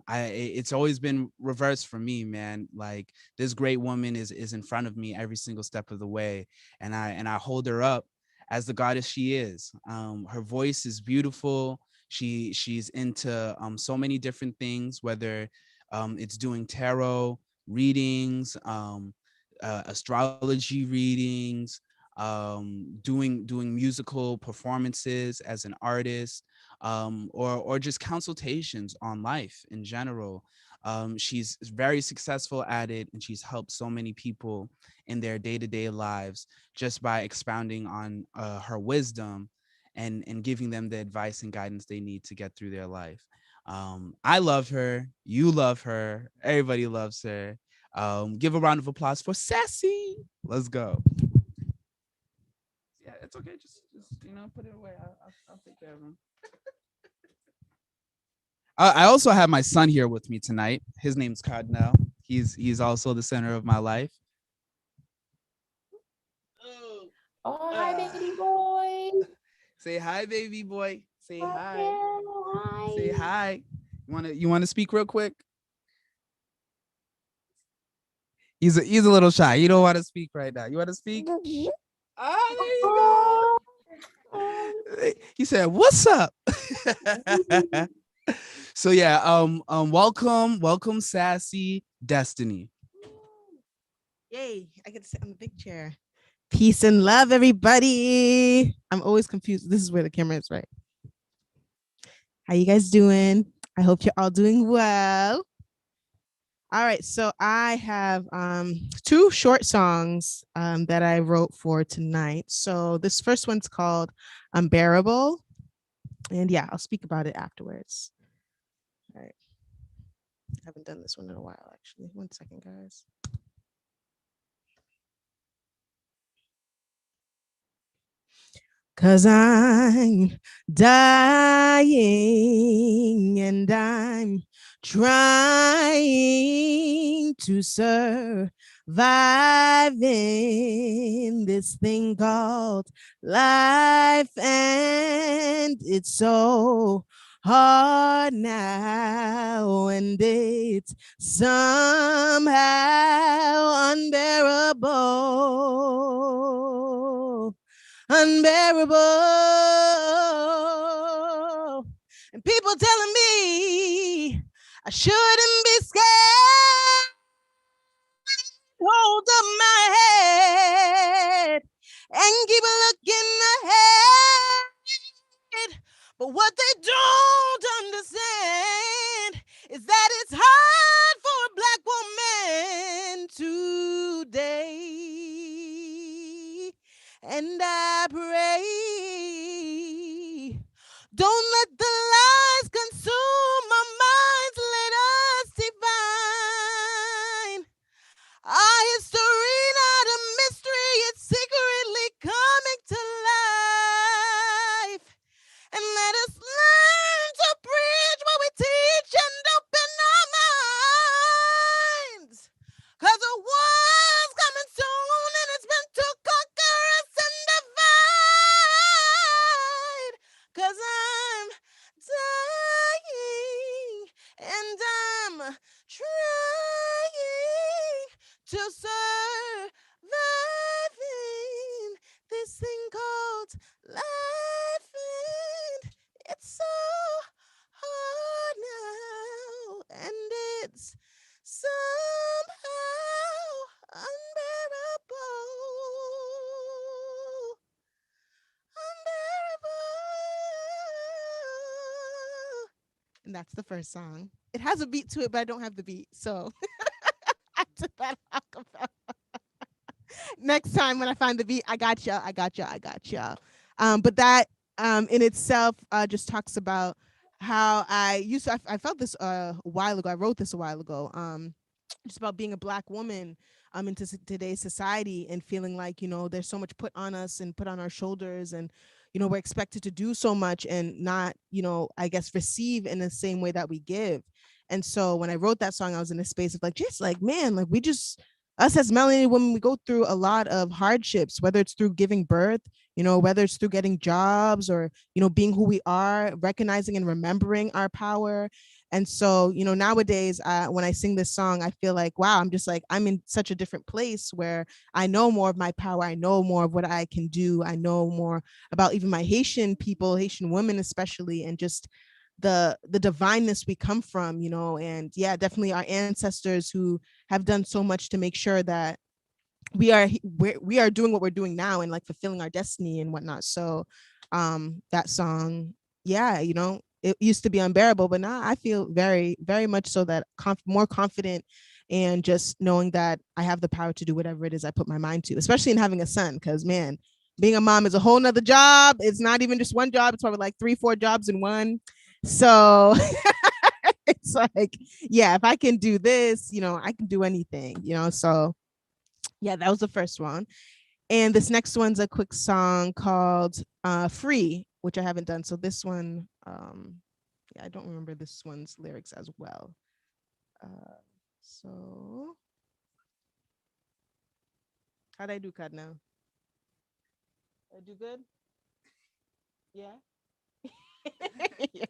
it's always been reversed for me, man. Like, this great woman is in front of me every single step of the way, and I hold her up as the goddess she is. Her voice is beautiful. She's into so many different things, whether it's doing tarot readings, astrology readings, doing musical performances as an artist, or just consultations on life in general. She's very successful at it, and she's helped so many people in their day-to-day lives just by expounding on her wisdom and giving them the advice and guidance they need to get through their life. I love her. You love her. Everybody loves her. Give a round of applause for Sassy. Let's go. Yeah, it's okay. Just put it away. I'll take care of him. I also have my son here with me tonight. His name's Cardinal. He's also the center of my life. Oh, hi, baby boy. Say hi, baby boy. Say hi. Hi. Say hi. You wanna speak real quick? He's a little shy. You don't want to speak right now. You want to speak? Ah, there you Oh, go. He said, "What's up?" So yeah, welcome, Sassy Destiny. Yay, I get to sit on the big chair. Peace and love, everybody. I'm always confused. This is where the camera is, right? How you guys doing? I hope you're all doing well. All right, so I have two short songs that I wrote for tonight. So this first one's called Unbearable. And yeah, I'll speak about it afterwards. All right. I haven't done this one in a while, actually. One second, guys. Cause I'm dying and I'm trying to survive in this thing called life. And it's so hard now, and it's somehow unbearable. And people telling me I shouldn't be scared. Hold up my head and keep looking ahead. But what they don't understand is that it's hard for a Black woman today. And I pray, don't let the lies consume our minds. Let us divine our history, not a mystery. It's secretly coming to life. And let us learn to preach what we teach and open our minds. Cause a war's coming soon, and it's meant to conquer us and divide. Cause I'm dying and I'm trying to survive in this thing called life. And it's so hard now, and it's somehow unbearable. And that's the first song. It has a beat to it, but I don't have the beat. So I took that acapella. Next time when I find the beat, I got you. But that in itself just talks about how I felt this a while ago. I wrote this a while ago. Just about being a Black woman into today's society and feeling like, there's so much put on us and put on our shoulders, and we're expected to do so much and not, I guess, receive in the same way that we give. And so when I wrote that song, I was in a space of like, just like, man, like us as melanated women, we go through a lot of hardships, whether it's through giving birth, whether it's through getting jobs or, being who we are, recognizing and remembering our power. And so, nowadays, when I sing this song, I feel like, wow, I'm in such a different place where I know more of my power. I know more of what I can do. I know more about even my Haitian people, Haitian women, especially, and just the divineness we come from, and yeah, definitely our ancestors who have done so much to make sure that we are doing what we're doing now and like fulfilling our destiny and whatnot. So that song, yeah, it used to be unbearable, but now I feel very, very much so that more confident, and just knowing that I have the power to do whatever it is I put my mind to, especially in having a son, because man, being a mom is a whole nother job. It's not even just one job, it's probably like 3-4 jobs in one. So it's like, yeah, if I can do this, I can do anything, so yeah, that was the first one. And this next one's a quick song called Free, which I haven't done. So this one, yeah, I don't remember this one's lyrics as well. So how'd I do, Kad, now? I do good? Yeah. Yeah.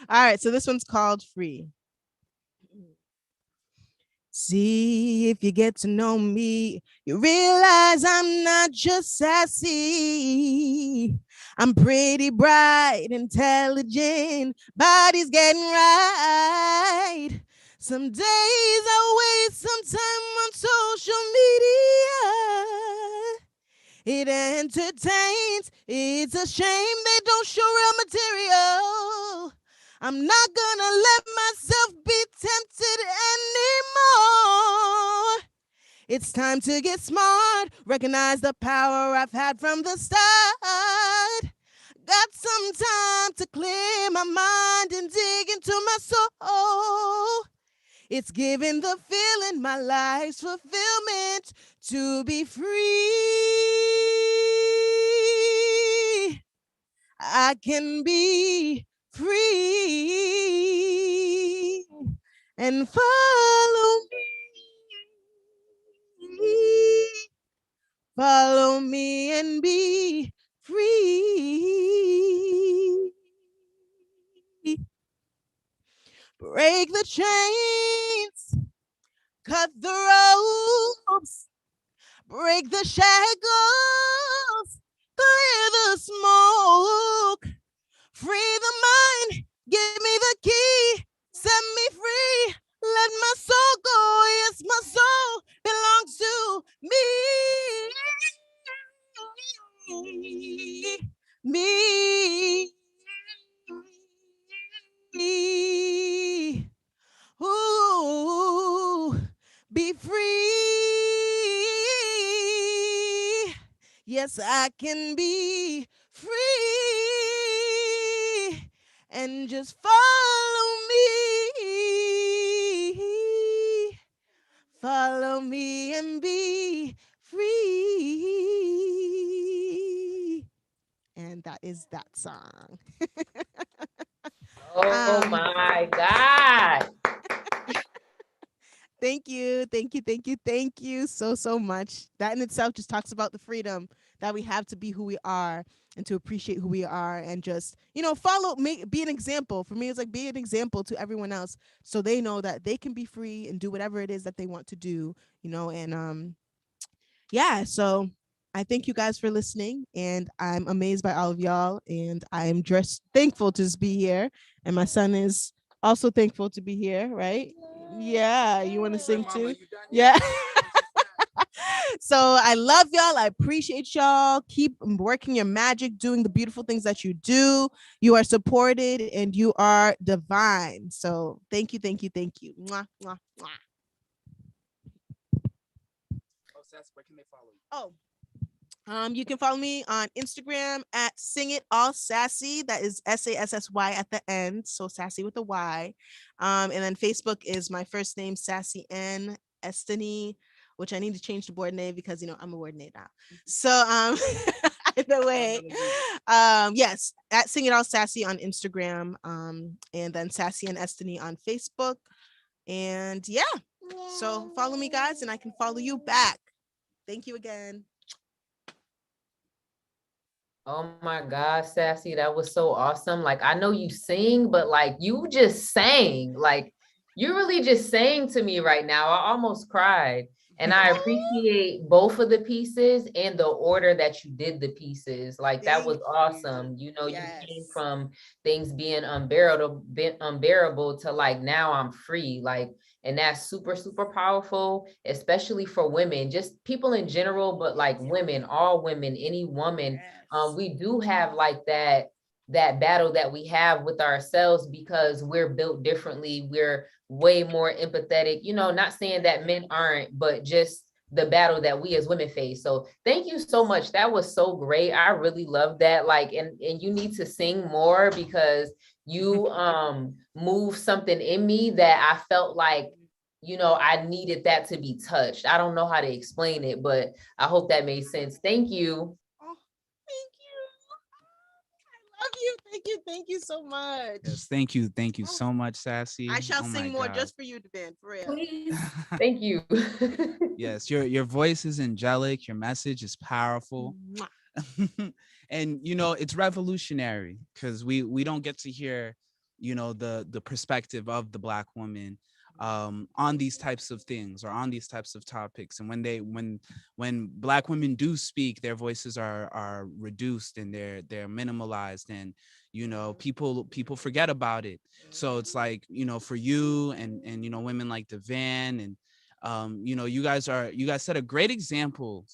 All right, so this one's called Free. See, if you get to know me, you realize I'm not just sassy. I'm pretty bright, intelligent, body's getting right. Some days I waste some time on social media. It entertains. It's a shame they don't show real material. I'm not gonna let myself be tempted anymore. It's time to get smart, recognize the power I've had from the start. Got some time to clear my mind and dig into my soul. It's giving the feeling my life's fulfillment to be free. I can be free and follow me. Follow me and be free. Break the chains, cut the ropes, break the shackles, clear the smoke, free the mind, give me the key, set me free, let my soul go. Yes, my soul belongs to me. Me. Ooh, be free. Yes, I can be free and just follow me. Follow me and be free. And that is that song. Oh my God. Thank you, thank you, thank you, thank you so much. That in itself just talks about the freedom that we have to be who we are and to appreciate who we are and just, follow, be an example. For me, it's like be an example to everyone else so they know that they can be free and do whatever it is that they want to do, and yeah, so I thank you guys for listening, and I'm amazed by all of y'all, and I'm just thankful to just be here, and my son is also thankful to be here, right? Yeah, you want to sing too? Yeah. So I love y'all. I appreciate y'all. Keep working your magic, doing the beautiful things that you do. You are supported and you are divine. So thank you, thank you, thank you. Mwah, mwah, mwah. Oh, Sass, where can they follow you? You can follow me on Instagram at Sing It All Sassy. That is SASSY at the end. So sassy with a Y. And then Facebook is my first name, Sassy N Estany, which I need to change the board name because I'm a board name now. So either way, yes, at Sing It All Sassy on Instagram. And then Sassy and Estany on Facebook. And yeah, so follow me, guys, and I can follow you back. Thank you again. Oh my God, Sassy, that was so awesome. Like, I know you sing, but like you just sang. Like, you really just sang to me right now. I almost cried. And I appreciate both of the pieces and the order that you did the pieces. Like, that was awesome. You came from things being unbearable to like, now I'm free. Like, and that's super, super powerful, especially for women, just people in general, but like women, all women, any woman. We do have like that battle that we have with ourselves because we're built differently. We're way more empathetic, not saying that men aren't, but just the battle that we as women face. So thank you so much. That was so great. I really love that. Like, and you need to sing more because you move something in me that I felt like, I needed that to be touched. I don't know how to explain it, but I hope that made sense. Thank you. Oh, thank you. Thank you so much. Yes, thank you so much, Sassy. I shall Oh sing my more God. just for you, Ben, for real. Please. Thank you. Yes, your voice is angelic. Your message is powerful. Mwah. And you know, it's revolutionary because we don't get to hear, you know, the perspective of the Black woman on these types of things or on these types of topics. And when Black women do speak, their voices are reduced and they're minimalized, and you know, people forget about it. So it's like, you know, for you and you know, women like Devan and you know, you guys set a great example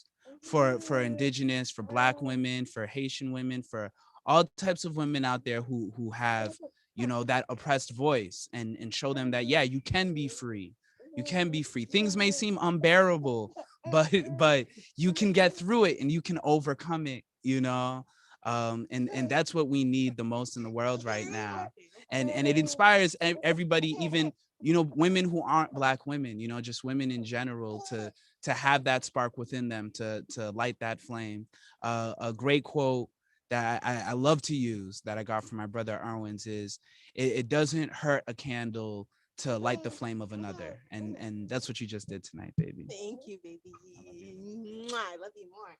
for indigenous, for Black women, for Haitian women, for all types of women out there who have, you know, that oppressed voice, and show them that, yeah, you can be free. You can be free. Things may seem unbearable, but you can get through it and you can overcome it, you know. And that's what we need the most in the world right now. And it inspires everybody, even, you know, women who aren't Black women, you know, just women in general, to have that spark within them, to light that flame. A great quote that I love to use that I got from my brother Erwin's is, it doesn't hurt a candle to light the flame of another. And that's what you just did tonight, baby. Thank you, baby. Mwah, I love you more.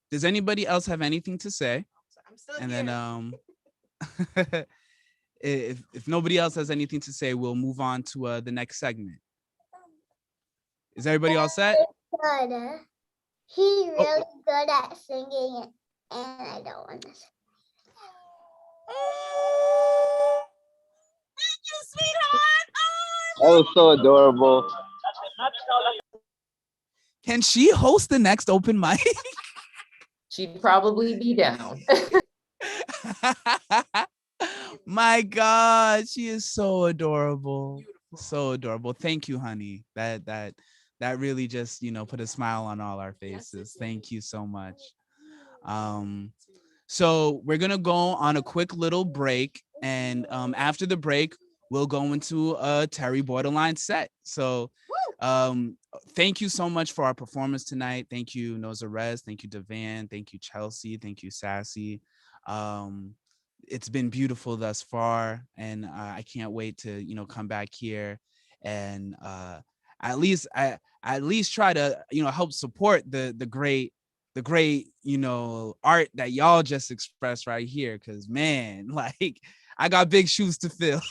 Does anybody else have anything to say? I'm still And here. then if nobody else has anything to say, we'll move on to the next segment. Is everybody all set? Good. He's really good at singing, and I don't want to sing. Thank you, sweetheart. That was so adorable. Can she host the next open mic? She'd probably be down. My God, she is so adorable. So adorable. Thank you, honey. That really just, you know, put a smile on all our faces. Thank you so much. So we're gonna go on a quick little break, and after the break, we'll go into a Terry Borderline set. So thank you so much for our performance tonight. Thank you, Nozarez. Thank you, Devan. Thank you, Chelsea. Thank you, Sassy. It's been beautiful thus far, and I can't wait to, you know, come back here and at least try to, you know, help support the great, you know, art that y'all just expressed right here. Because man, like, I got big shoes to fill.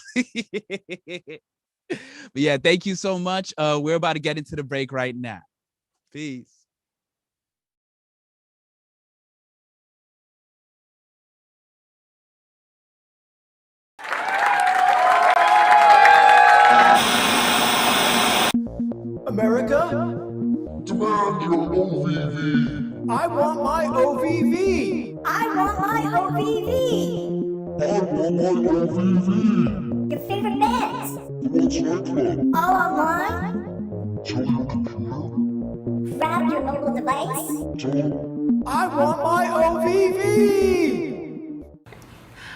But yeah, thank you so much. We're about to get into the break right now. Peace. America? Demand your OVV. I want my OVV. I want my OVV. I want my OVV. Your favorite bands. The What's Nightclub. All online. Show your computer. Grab your mobile device. Don't. I want my OVV.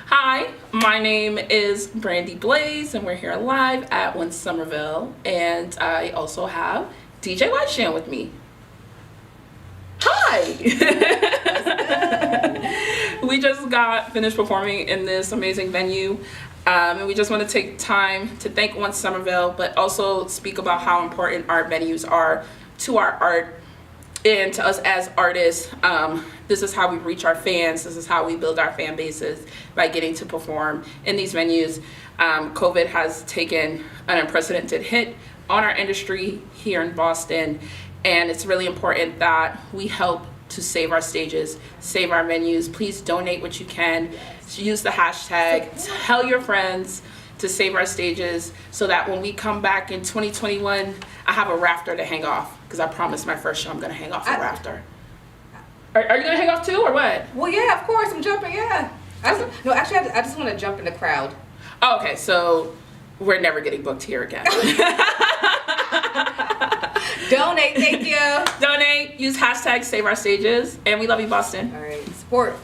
Hi, my name is Brandy Blaze, and we're here live at One Somerville, and I also have DJ Lightshan with me. Hi! We just got finished performing in this amazing venue, and we just want to take time to thank One Somerville, but also speak about how important art venues are to our art and to us as artists. This is how we reach our fans. This is how we build our fan bases, by getting to perform in these venues. COVID has taken an unprecedented hit on our industry here in Boston, and it's really important that we help to save our stages, save our venues. Please donate what you can. Use the hashtag, tell your friends to save our stages, so that when we come back in 2021, I have a rafter to hang off, because I promised my first show I'm gonna hang off a rafter. Are you gonna hang off too, or what? Well, yeah, of course, I'm jumping, yeah. I just want to jump in the crowd. Oh, okay, so we're never getting booked here again. Donate, thank you. Donate, use hashtag save our stages, and we love you, Boston. All right, support.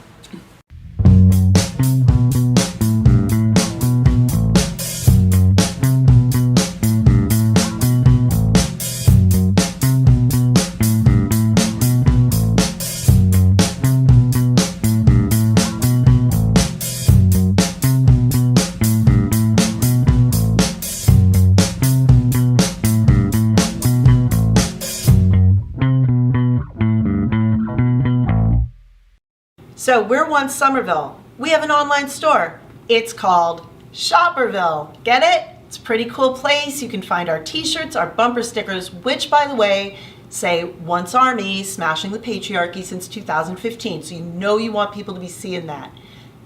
So we're Once Somerville. We have an online store. It's called Shopperville. Get it? It's a pretty cool place. You can find our t-shirts, our bumper stickers, which, by the way, say Once Army, smashing the patriarchy since 2015. So you know you want people to be seeing that.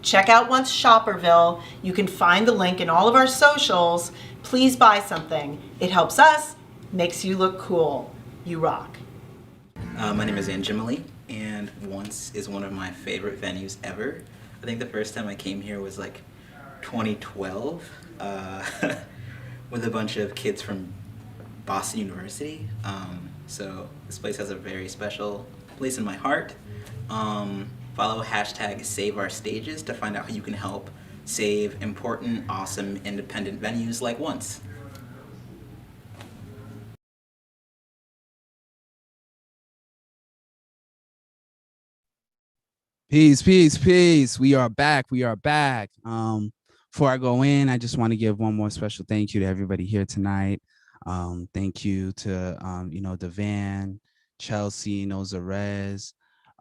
Check out Once Shopperville. You can find the link in all of our socials. Please buy something. It helps us, makes you look cool. You rock. My name is Anjimali, and Once is one of my favorite venues ever. I think the first time I came here was like 2012 with a bunch of kids from Boston University. So this place has a very special place in my heart. Follow hashtag Save Our Stages to find out how you can help save important, awesome, independent venues like Once. Peace, peace, peace. We are back. We are back. Before I go in, I just want to give one more special thank you to everybody here tonight. Thank you to Devan, Chelsea, Nozarez,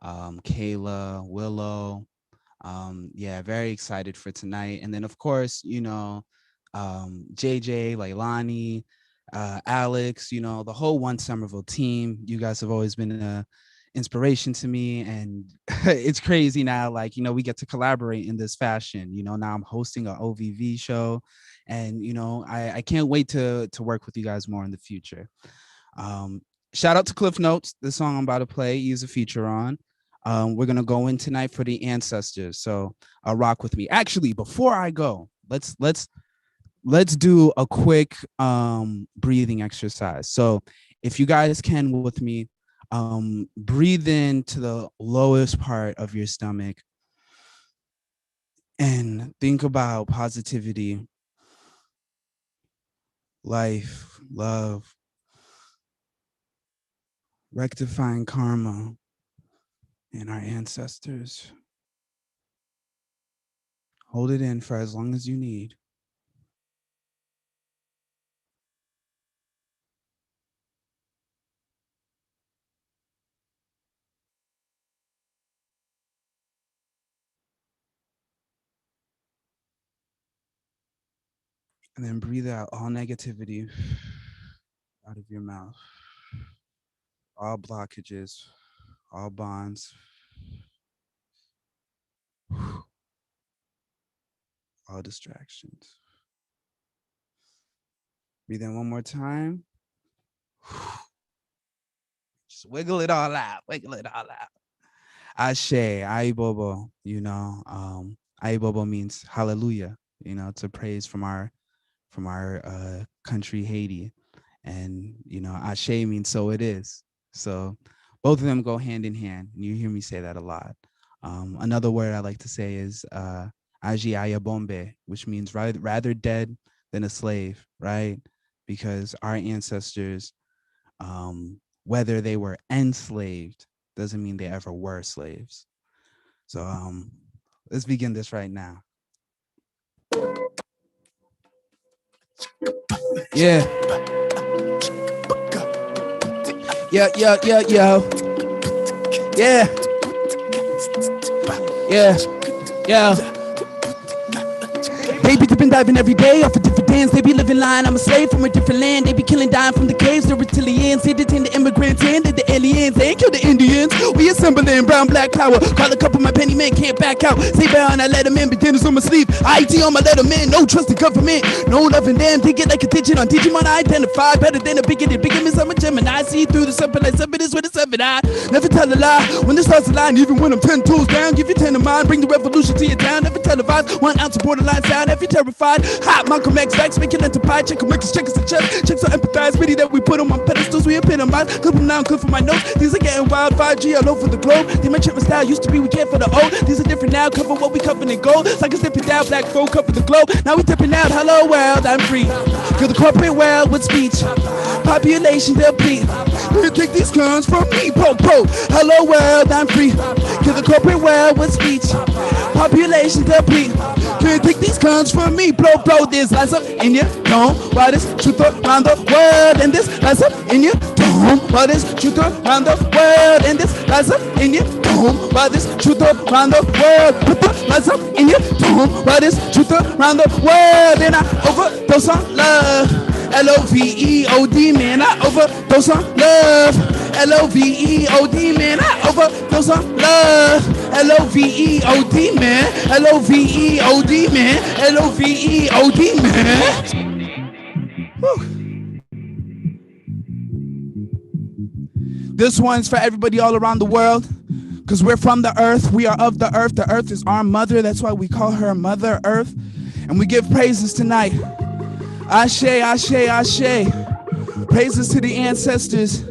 Kayla, Willow. Yeah, very excited for tonight. And then of course, JJ, Leilani, Alex, the whole Once Somerville team. You guys have always been a inspiration to me, and it's crazy now, like, we get to collaborate in this fashion. Now I'm hosting an OVV show, and I can't wait to work with you guys more in the future. Shout out to Cliff Notes. The song I'm about to play, he's a feature on. We're gonna go in tonight for the ancestors, so rock with me. Actually, before I go, let's do a quick breathing exercise. So if you guys can with me, breathe into the lowest part of your stomach and think about positivity, life, love, rectifying karma, and our ancestors. Hold it in for as long as you need. And then breathe out all negativity out of your mouth. All blockages, all bonds, all distractions. Breathe in one more time. Just wiggle it all out, wiggle it all out. Ashe, Aibobo, Aibobo means hallelujah. It's a praise from our country, Haiti. And, Ashe means so it is. So both of them go hand in hand. And you hear me say that a lot. Another word I like to say is Aji Ayabombe, which means rather dead than a slave, right? Because our ancestors, whether they were enslaved, doesn't mean they ever were slaves. So let's begin this right now. Yeah. Yo. Yeah. They be dipping, diving every day off of different dance. They be living line. I'm a slave from a different land. They be killing, dying from the caves. The reptilians, they detain the immigrants and the aliens. They ain't kill the Indians. We assembling brown, black power. Call a couple, my penny men can't back out. Stay bound, I let them in. Beginners on my sleeve. IT on my let them in. No trust in government. No loving them. Think it like a digit on Digimon. I identify better than a bigoted. Bigamist, I'm a Gemini. See through the something like something is with a 7 eye. Never tell a lie. When the stars align, even when I'm 10 toes down. Give you 10 of mine. Bring the revolution to your town. Never televise. 1 ounce of borderline sound. If you're terrified, hot Malcolm X facts, make it enterprise. Check them, check us a chest. Check so empathize. Pity that we put them on pedestals. We epitomize. Clip them down, clip for my notes. These are getting wild. 5G all over the globe. They my trip style used to be. We care for the old. These are different now. Cover what we cover in gold. Like a dipping down, black folk cover the globe. Now we dipping out. Hello world, I'm free. Kill the corporate world with speech. Population deplete. You take these guns from me, po. Hello world, I'm free. Kill the corporate world with speech. Population deplete. Can't take these guns from me, blow. This lies up in your dome. Why this truth around the world? And this lies up in your dome. Why this truth around the world? And this lies up in your dome. Why this truth around the world? Put the lies up in your dome. Why this truth around the world? And I overdose on love. L-O-V-E-O-D, man, I overdose on love. L-O-V-E-O-D, man, I overdose on love. L-O-V-E-O-D, man. L-O-V-E-O-D, man. L-O-V-E-O-D, man. Whew. This one's for everybody all around the world, because we're from the earth. We are of the earth. The earth is our mother. That's why we call her Mother Earth. And we give praises tonight. Ashe, ashe, ashe. Praises to the ancestors.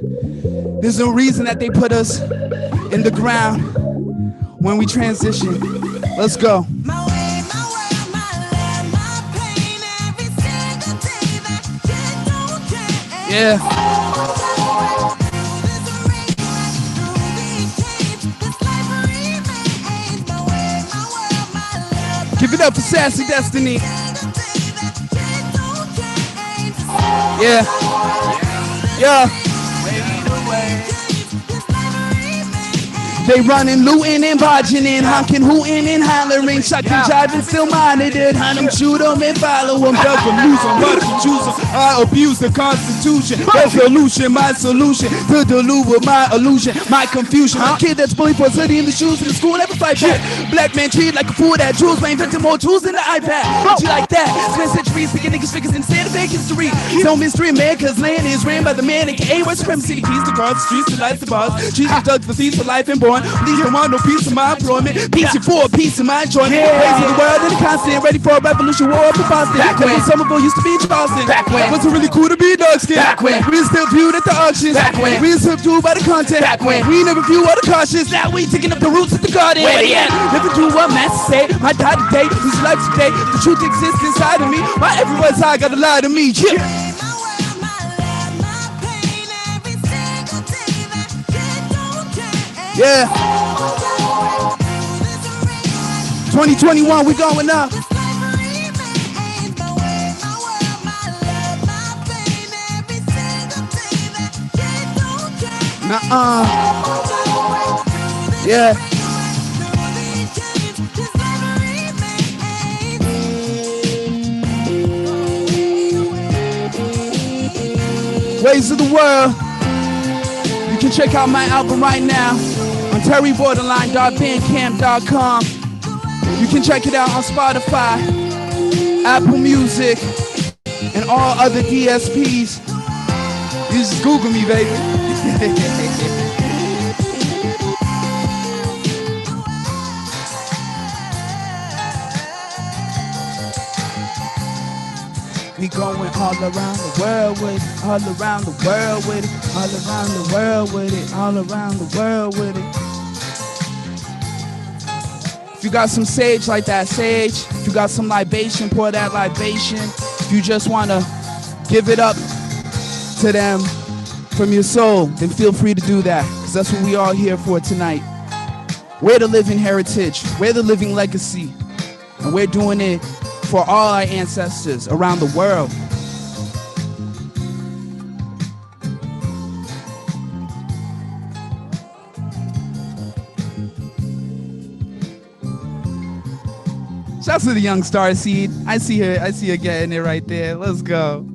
There's no reason that they put us in the ground when we transition. Let's go. Yeah. Give it up for Sassy Destiny. Yeah. Yeah. They running, looting, and barging in, honking, hooting, and hollering, shucking, jiving, still monitored. Hunt them, shoot them, and follow them. Duck them, lose them, what to choose them. I abuse the Constitution. Resolution, my solution to delude with my illusion, my confusion. A kid that's bullied for his hoodie in the shoes in the school, never fight back. Black man treated like a fool that jewels, man invented more tools than the iPad. Don't you like that? Spend centuries picking niggas figures in the state of fake history. No mystery, man, cause land is ran by the man, aka white supremacy. Keys to guards, the streets, the lights, the bars. Jesus dug the thieves for life and born. These don't want no peace of my employment. Peace for a piece of my enjoyment. Raising the world in the constant, ready for a revolution, war up in Boston. Back when Somerville used to be in Charleston. Back when it wasn't really cool to be dark skin. Back when we still viewed at the auctions. Back when we still viewed by the content. Back when we never view all the cautious. Now we taking up the roots of the garden. Where they at? Never do what master say. My die today, whose life today. The truth exists inside of me. Why everyone's high gotta lie to me? Yeah. Yeah. 2021, we going up. Yeah. Ways of the world. You can check out my album right now on terryborderline.bandcamp.com. You can check it out on Spotify, Apple Music, and all other DSPs. You just Google me, baby. We going all around the world with it, all around the world with it, all around the world with it, all around the world with it. If you got some sage, like that sage. If you got some libation, pour that libation. If you just want to give it up to them from your soul, then feel free to do that, because that's what we all here for tonight. We're the living heritage. We're the living legacy. And we're doing it for all our ancestors around the world. Shouts to the young star seed. I see her getting it right there. Let's go.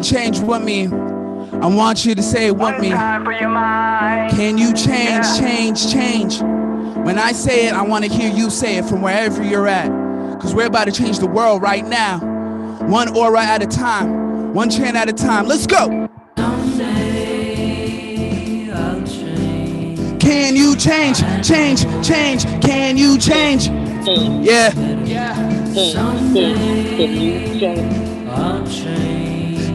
Change with me. I want you to say it with me. Can you change, change? When I say it, I want to hear you say it from wherever you're at. Because we're about to change the world right now. One aura at a time. One chant at a time. Let's go. Don't Can you change? Change, change. Can you change? Yeah.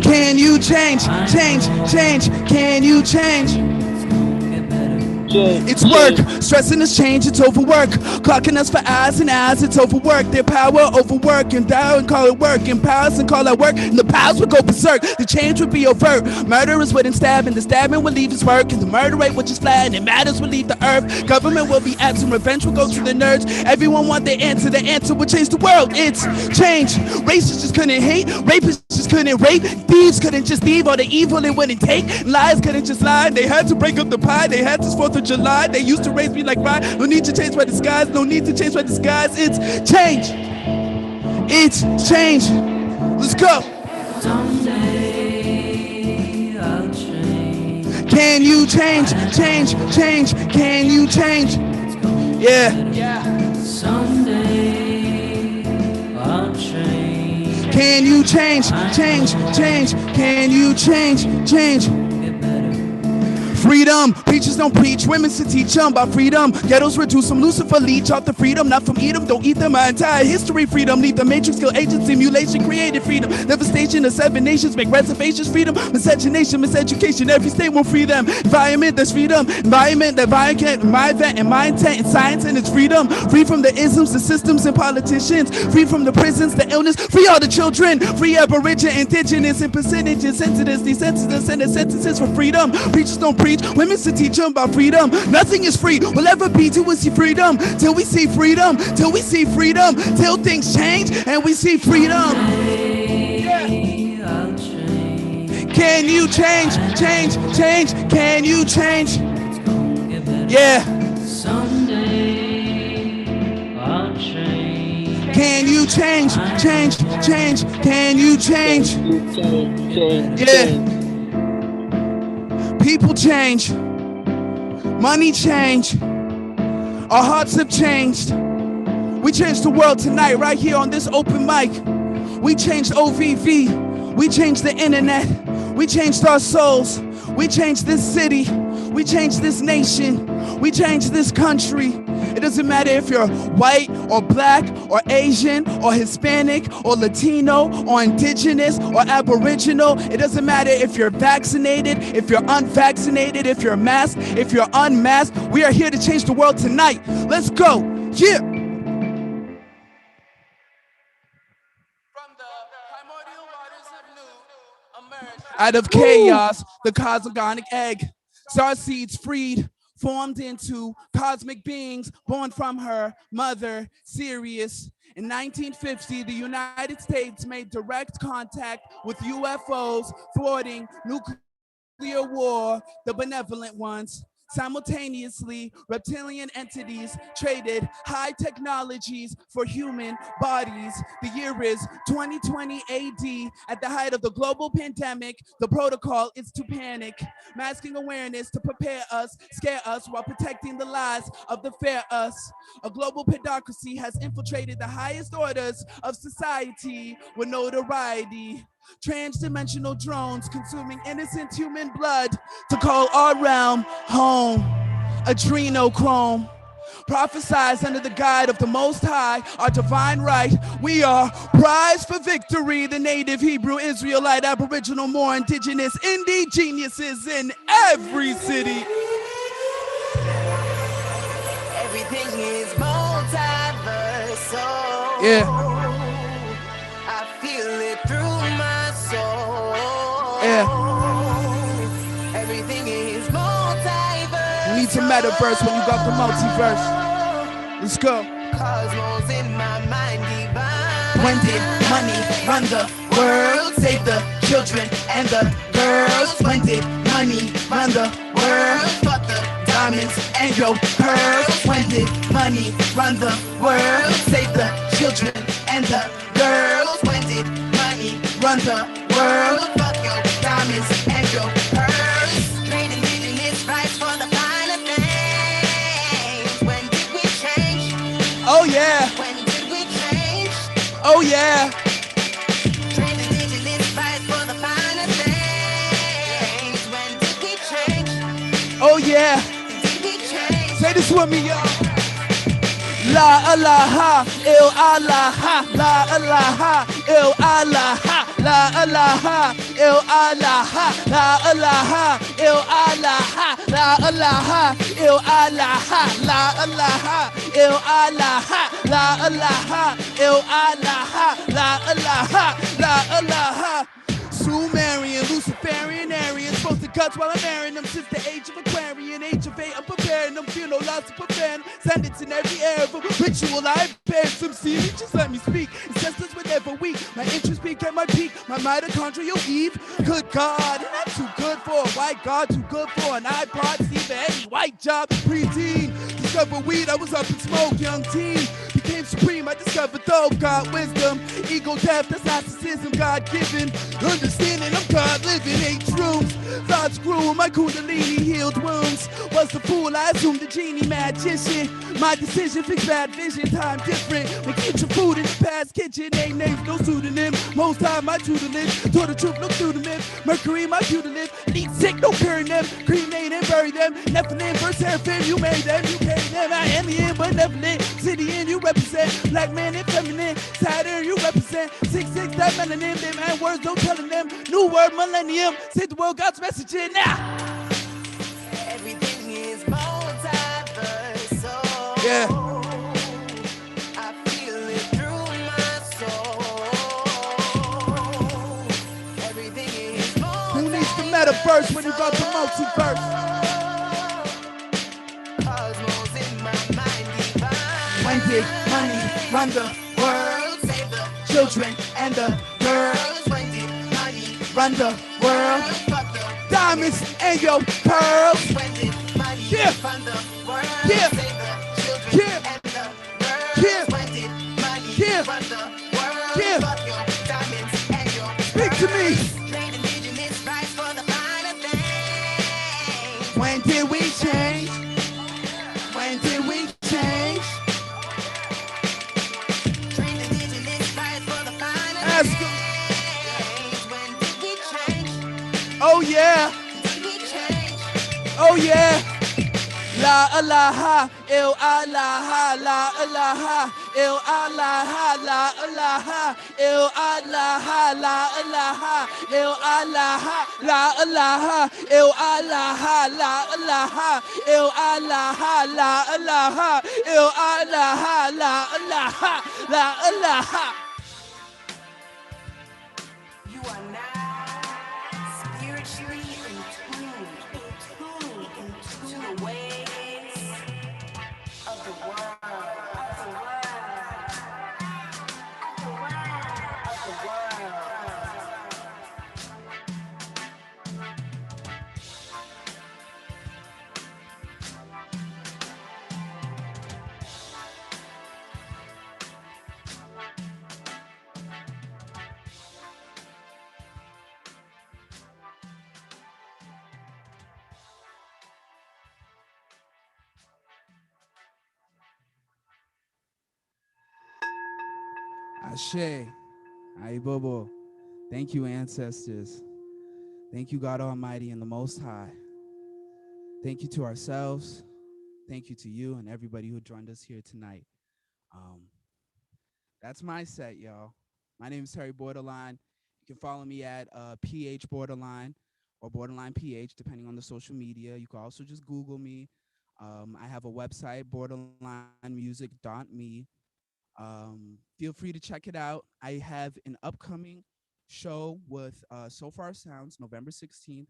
Can you change? Change, change. Can you change? It's work, stressing is change, it's overwork. Clocking us for hours and hours, it's overwork. Their power overwork and down and call it work. And powers and call it work, and the powers would go berserk. The change would be overt. Murderers wouldn't stab, and the stabbing would leave his work. And the murder rate would just flatten, and matters would leave the earth. Government will be absent, revenge will go to the nerds. Everyone want the answer would change the world. It's change. Racists just couldn't hate, rapists just couldn't rape. Thieves couldn't just thieve, all the evil they wouldn't take. Lies couldn't just lie, they had to break up the pie. They had this 4th of July, they used to raise me like rye. No need to change my disguise, no need to change my disguise. It's change. It's change. Let's go. Someday I'll change. Can you change? Change, change. Can you change? Yeah. Someday I'll change. Can you change? Change, change. Can you change? Change. Freedom, preachers don't preach, women to teach them about freedom. Ghettos reduce them, Lucifer leech off the freedom, not from eat them, don't eat them. My entire history, freedom, leave the matrix, kill agents, simulation, created freedom. Devastation of 7 nations, make reservations, freedom. Miscegenation, miseducation, every state won't free them. Environment, that's freedom. Environment, that violent, my event and my intent and science, and it's freedom. Free from the isms, the systems, and politicians. Free from the prisons, the illness, free all the children. Free aboriginal, indigenous, and percentages, sensitive, desensitives, and the sentences for freedom. Preachers don't preach. Women to teach them about freedom. Nothing is free, will ever be till we see freedom. Till we see freedom, till we see freedom. Till things change and we see freedom. Yeah. Can you change? Change, change. Can you change? Yeah. Someday I'll change. Can you change? Change, change. Can you change? Yeah. People change, money change, our hearts have changed. We changed the world tonight right here on this open mic. We changed OVV, we changed the internet, we changed our souls, we changed this city, we changed this nation, we changed this country. It doesn't matter if you're white or black or Asian or Hispanic or Latino or indigenous or aboriginal. It doesn't matter if you're vaccinated, if you're unvaccinated, if you're masked, if you're unmasked. We are here to change the world tonight. Let's go. Yeah. Out of chaos, the cosmogonic egg, star seeds freed, formed into cosmic beings born from her mother, Sirius. In 1950, the United States made direct contact with UFOs, thwarting nuclear war, the benevolent ones. Simultaneously, reptilian entities traded high technologies for human bodies. The year is 2020 AD. At the height of the global pandemic, the protocol is to panic, masking awareness to prepare us, scare us while protecting the lives of the fair us. A global pedocracy has infiltrated the highest orders of society with notoriety. Transdimensional drones consuming innocent human blood to call our realm home. Adrenochrome prophesies under the guide of the Most High, our divine right. We are prized for victory. The native, Hebrew, Israelite, Aboriginal, more indigenous, indie geniuses in every city. Everything is multiversal. Yeah. I feel it through my soul. Yeah. Everything is multiverse. You need to metaverse when you got the multiverse. Let's go. Cosmos in my mind divine. When did money run the world? Save the children and the girls. When did money run the world? Fuck the diamonds and your pearls. When did money run the world? Save the children and the girls. When did money run the world? Fuck your diamonds and your pearls. Trade indigenous rights for the finer things. When did we change? Oh yeah. When did we change? Oh yeah. Trade indigenous rights for the finer things. When did we change? Oh yeah. Did we change? Say this with me, y'all. La ilaha il Allah, la ilaha il Allah, la ilaha il Allah, la ilaha il Allah, la ilaha il Allah, la ilaha il Allah, la ilaha il Allah, la ilaha, la ilaha. Sumerian, Luciferian, Aryan, supposed to guts while I'm marrying them since the age of Aquarian, age of 8, I'm preparing them, feel no loss to prepare them, sentence in every era of a ritual, I prepared some see me, just let me speak, ancestors were never weak, my interest peak at my peak, my mitochondrial Eve, good God, and I'm too good for a white God, too good for an iPod, see for any white job, preteen, discovered weed, I was up in smoke, young teen, became supreme, I discovered though, God wisdom, ego death, that's narcissism, God-given, understanding I'm God living, 8 rooms, thoughts grew, my kundalini healed wounds, was the fool, I assumed the genie magician, my decision fixed bad vision, time different, we get your food in the past kitchen, ain't names, no pseudonym, most time my tutelage, told the truth, look through the myth, Mercury my tutelage, need sick, no curing them, cremate and bury them, Nephilim versus Seraphim, you made them, you paid them, I am the benevolent, city in you represent, black man and feminine, Saturn you represent, 6'6", that melanin, them and words don't telling them, new word millennium, say the world God's message in now. Everything is multiverse. Yeah. I feel it through my soul. Everything is multiverse. Who needs the metaverse when you got the multiverse? Cosmos in my mind divine. When did money run the world? Save the Children and the girls when did money run the world. fuck the Diamonds and your pearls. when did money Yeah. fund the world? Yeah. Save the children Yeah. and the girls. Yeah. When did money Yeah. run the world? Yeah. Fuck your diamonds and your Speak to me. trade indigenous rights for the finer things. When did we change? When did we change? Trade indigenous rights for the finer Ask things. him. When did we change? Oh yeah. Did we change? Oh yeah. La ilaha il Allah, la ilaha il Allah, la ilaha il Allah, la ilaha il Allah, la ilaha il Allah, la ilaha il Allah, la ilaha il Allah, la ilaha, la ilaha. You are now spiritually in tune to the ways of the world. Ashe, Aibobo. Thank you, ancestors. Thank you, God Almighty and the Most High. Thank you to ourselves. Thank you to you and everybody who joined us here tonight. That's my set, y'all. My name is Terry Borderline. You can follow me at PH Borderline or Borderline PH, depending on the social media. You can also just Google me. I have a website, borderlinemusic.me. Feel free to check it out. I have an upcoming show with So Far Sounds, November 16th,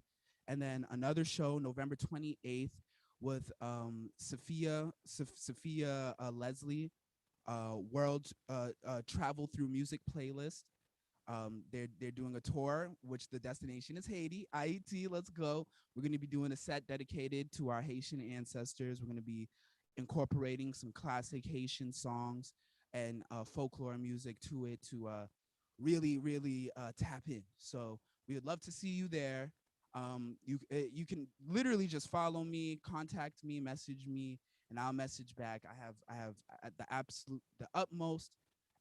and then another show, November 28th, with Sophia Leslie, World Travel Through Music playlist. They're doing a tour, which the destination is Haiti. IET, let's go. We're going to be doing a set dedicated to our Haitian ancestors. We're going to be incorporating some classic Haitian songs and folklore music to it to really tap in. So we would love to see you there. You can literally just follow me, contact me, message me, and I'll message back. I have the utmost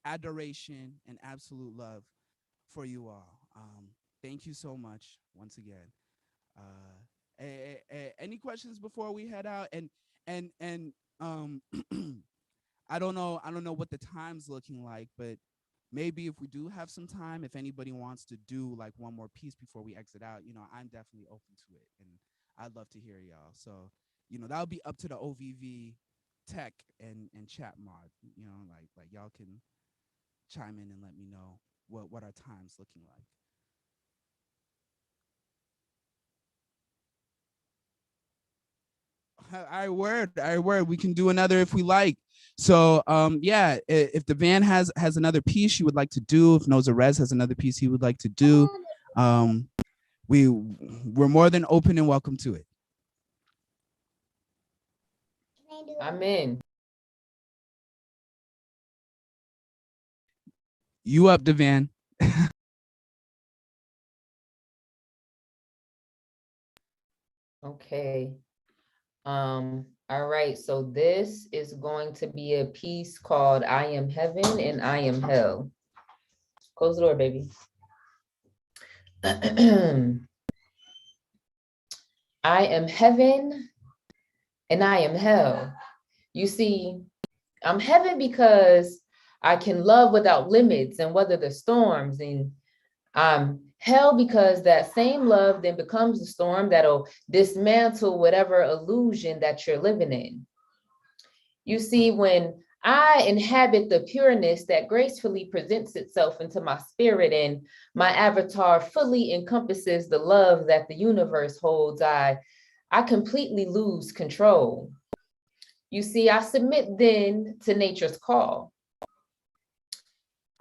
adoration and absolute love for you all. Thank you so much once again. Any questions before we head out? And And I don't know what the time's looking like, but maybe if we do have some time, if anybody wants to do like one more piece before we exit out, I'm definitely open to it, and I'd love to hear y'all. So, that'll be up to the OVV tech and chat mod. Like y'all can chime in and let me know what our time's looking like. All right, word. All right, word. We can do another if we like. So, yeah, if the van has another piece you would like to do, if Noza Rez has another piece he would like to do, we're more than open and welcome to it. I'm in. You up, Devan? Okay. All right, so this is going to be a piece called I Am Heaven and I Am Hell. Close the door, baby. I am heaven and I am hell. You see, I'm heaven because I can love without limits and weather the storms, and I'm hell because that same love then becomes the storm that'll dismantle whatever illusion that you're living in. You see, when I inhabit the pureness that gracefully presents itself into my spirit and my avatar fully encompasses the love that the universe holds, I completely lose control. You see, I submit then to nature's call.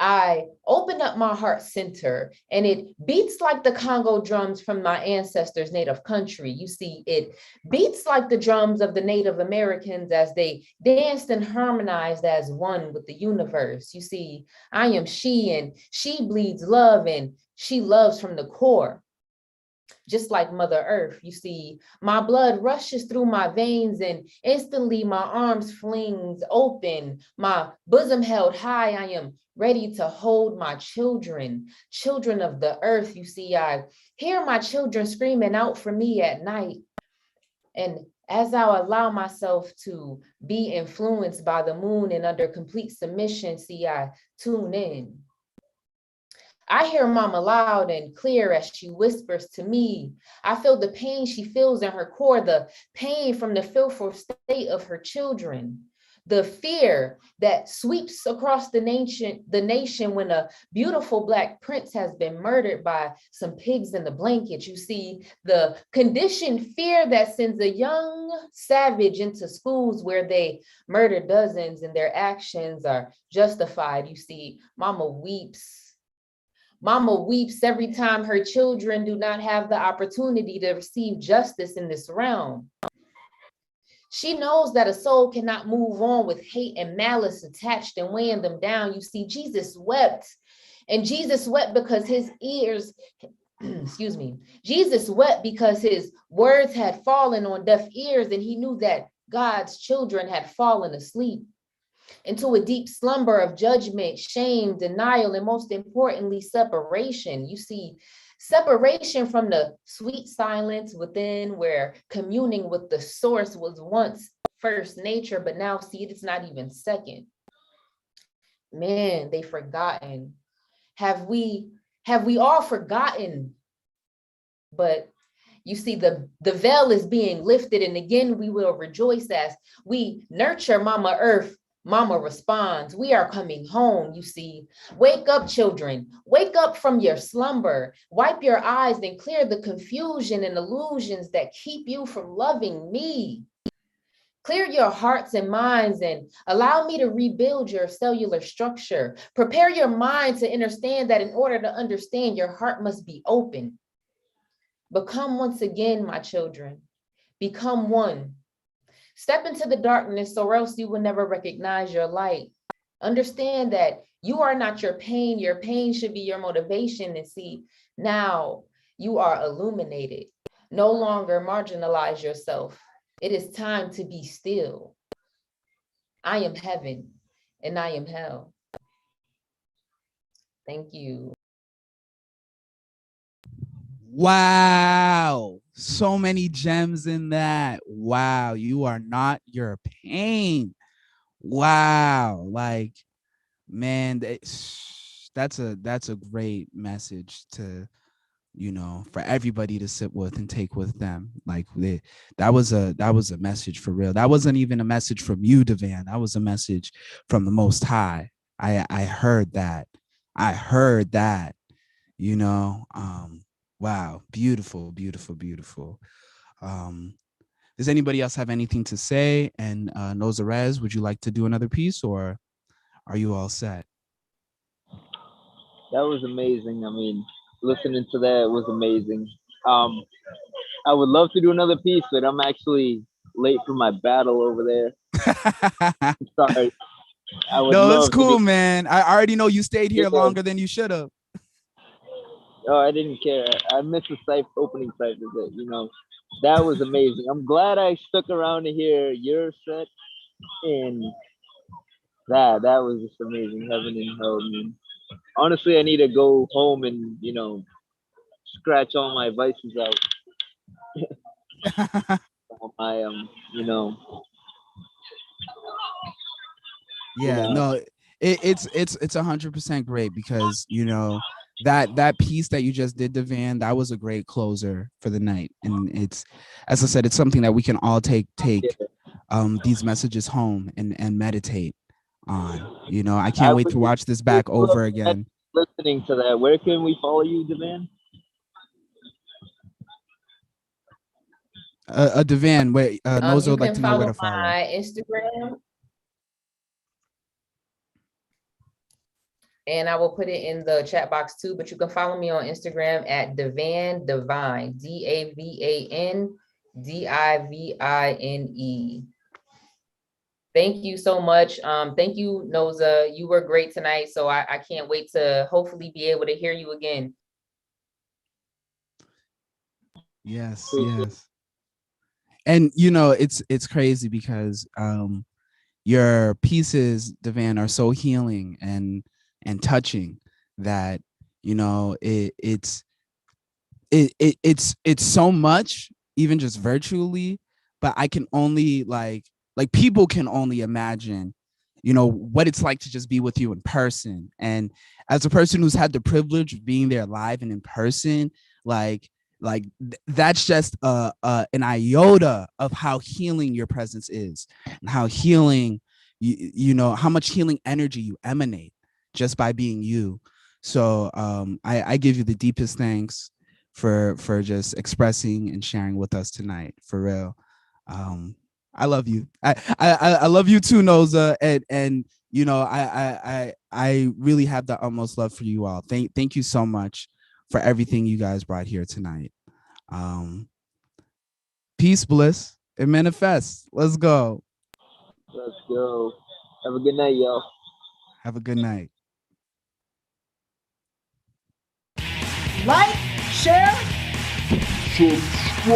I open up my heart center and it beats like the Congo drums from my ancestors' native country. You see, it beats like the drums of the Native Americans as they danced and harmonized as one with the universe. You see, I am she and she bleeds love and she loves from the core. Just like Mother Earth, you see, my blood rushes through my veins and instantly my arms flings open, my bosom held high. I am ready to hold my children, children of the earth. You see, I hear my children screaming out for me at night. And as I allow myself to be influenced by the moon and under complete submission, see, I tune in. I hear Mama loud and clear as she whispers to me. I feel the pain she feels in her core, the pain from the fearful state of her children, the fear that sweeps across the nation when a beautiful Black prince has been murdered by some pigs in the blanket. You see, the conditioned fear that sends a young savage into schools where they murder dozens and their actions are justified. You see, Mama weeps. Mama weeps every time her children do not have the opportunity to receive justice in this realm. She knows that a soul cannot move on with hate and malice attached and weighing them down. You see, Jesus wept, and Jesus wept because his ears, excuse me, Jesus wept because his words had fallen on deaf ears, and he knew that God's children had fallen asleep into a deep slumber of judgment, shame, denial, and most importantly, separation. You see, separation from the sweet silence within where communing with the source was once first nature, but now see, it's not even second. Man, they've forgotten. Have we all forgotten? But you see, the veil is being lifted, and again, we will rejoice as we nurture Mama Earth. Mama responds, we are coming home. You see, wake up, children, wake up from your slumber, wipe your eyes and clear the confusion and illusions that keep you from loving me. Clear your hearts and minds and allow me to rebuild your cellular structure. Prepare your mind to understand that in order to understand, your heart must be open. Become once again, my children, become one. Step into the darkness or else you will never recognize your light. Understand that you are not your pain. Your pain should be your motivation. And see, now you are illuminated. No longer marginalize yourself. It is time to be still. I am heaven and I am hell. Thank you. Wow. So many gems in that. Wow, you are not your pain. Wow, like, man, that's a great message to, for everybody to sit with and take with them. Like, that was a message for real. That wasn't even a message from you, Devan. That was a message from the Most High. I heard that. I heard that. Wow, beautiful, beautiful, beautiful. Does anybody else have anything to say? And Nozarez, would you like to do another piece, or are you all set? That was amazing. I mean, listening to that was amazing. I would love to do another piece, but I'm actually late for my battle over there. I'm sorry. I would No, it's love cool, to man. I already know you stayed here Yeah. longer than you should have. Oh, I didn't care. I missed the opening cipher, but that was amazing. I'm glad I stuck around to hear your set, and that was just amazing. Heaven and hell. I mean, honestly, I need to go home and scratch all my vices out. I Yeah, no, it's 100% great, because that piece that you just did, Devan, that was a great closer for the night. And it's, as I said, it's something that we can all take these messages home and meditate on. I can't wait to watch this back over again. Listening to that, where can we follow you, Devan? Devan, wait, Noza You would like can to know where to follow follow. my Instagram, and I will put it in the chat box too, but you can follow me on Instagram at Devan Divine, DAVAN DIVINE. Thank you so much. Thank you, Noza. You were great tonight. So I can't wait to hopefully be able to hear you again. Yes, yes. And it's crazy because your pieces, Devan, are so healing and touching that it's so much, even just virtually, but I can only like people can only imagine what it's like to just be with you in person. And as a person who's had the privilege of being there live and in person, that's just an iota of how healing your presence is, and how healing how much healing energy you emanate just by being you. So I give you the deepest thanks for just expressing and sharing with us tonight, for real. I love you. I love you too, Noza, and I really have the utmost love for you all. Thank you so much for everything you guys brought here tonight. Peace, bliss, it manifests. Let's go. Let's go. Have a good night, y'all. Have a good night. Like, share, subscribe.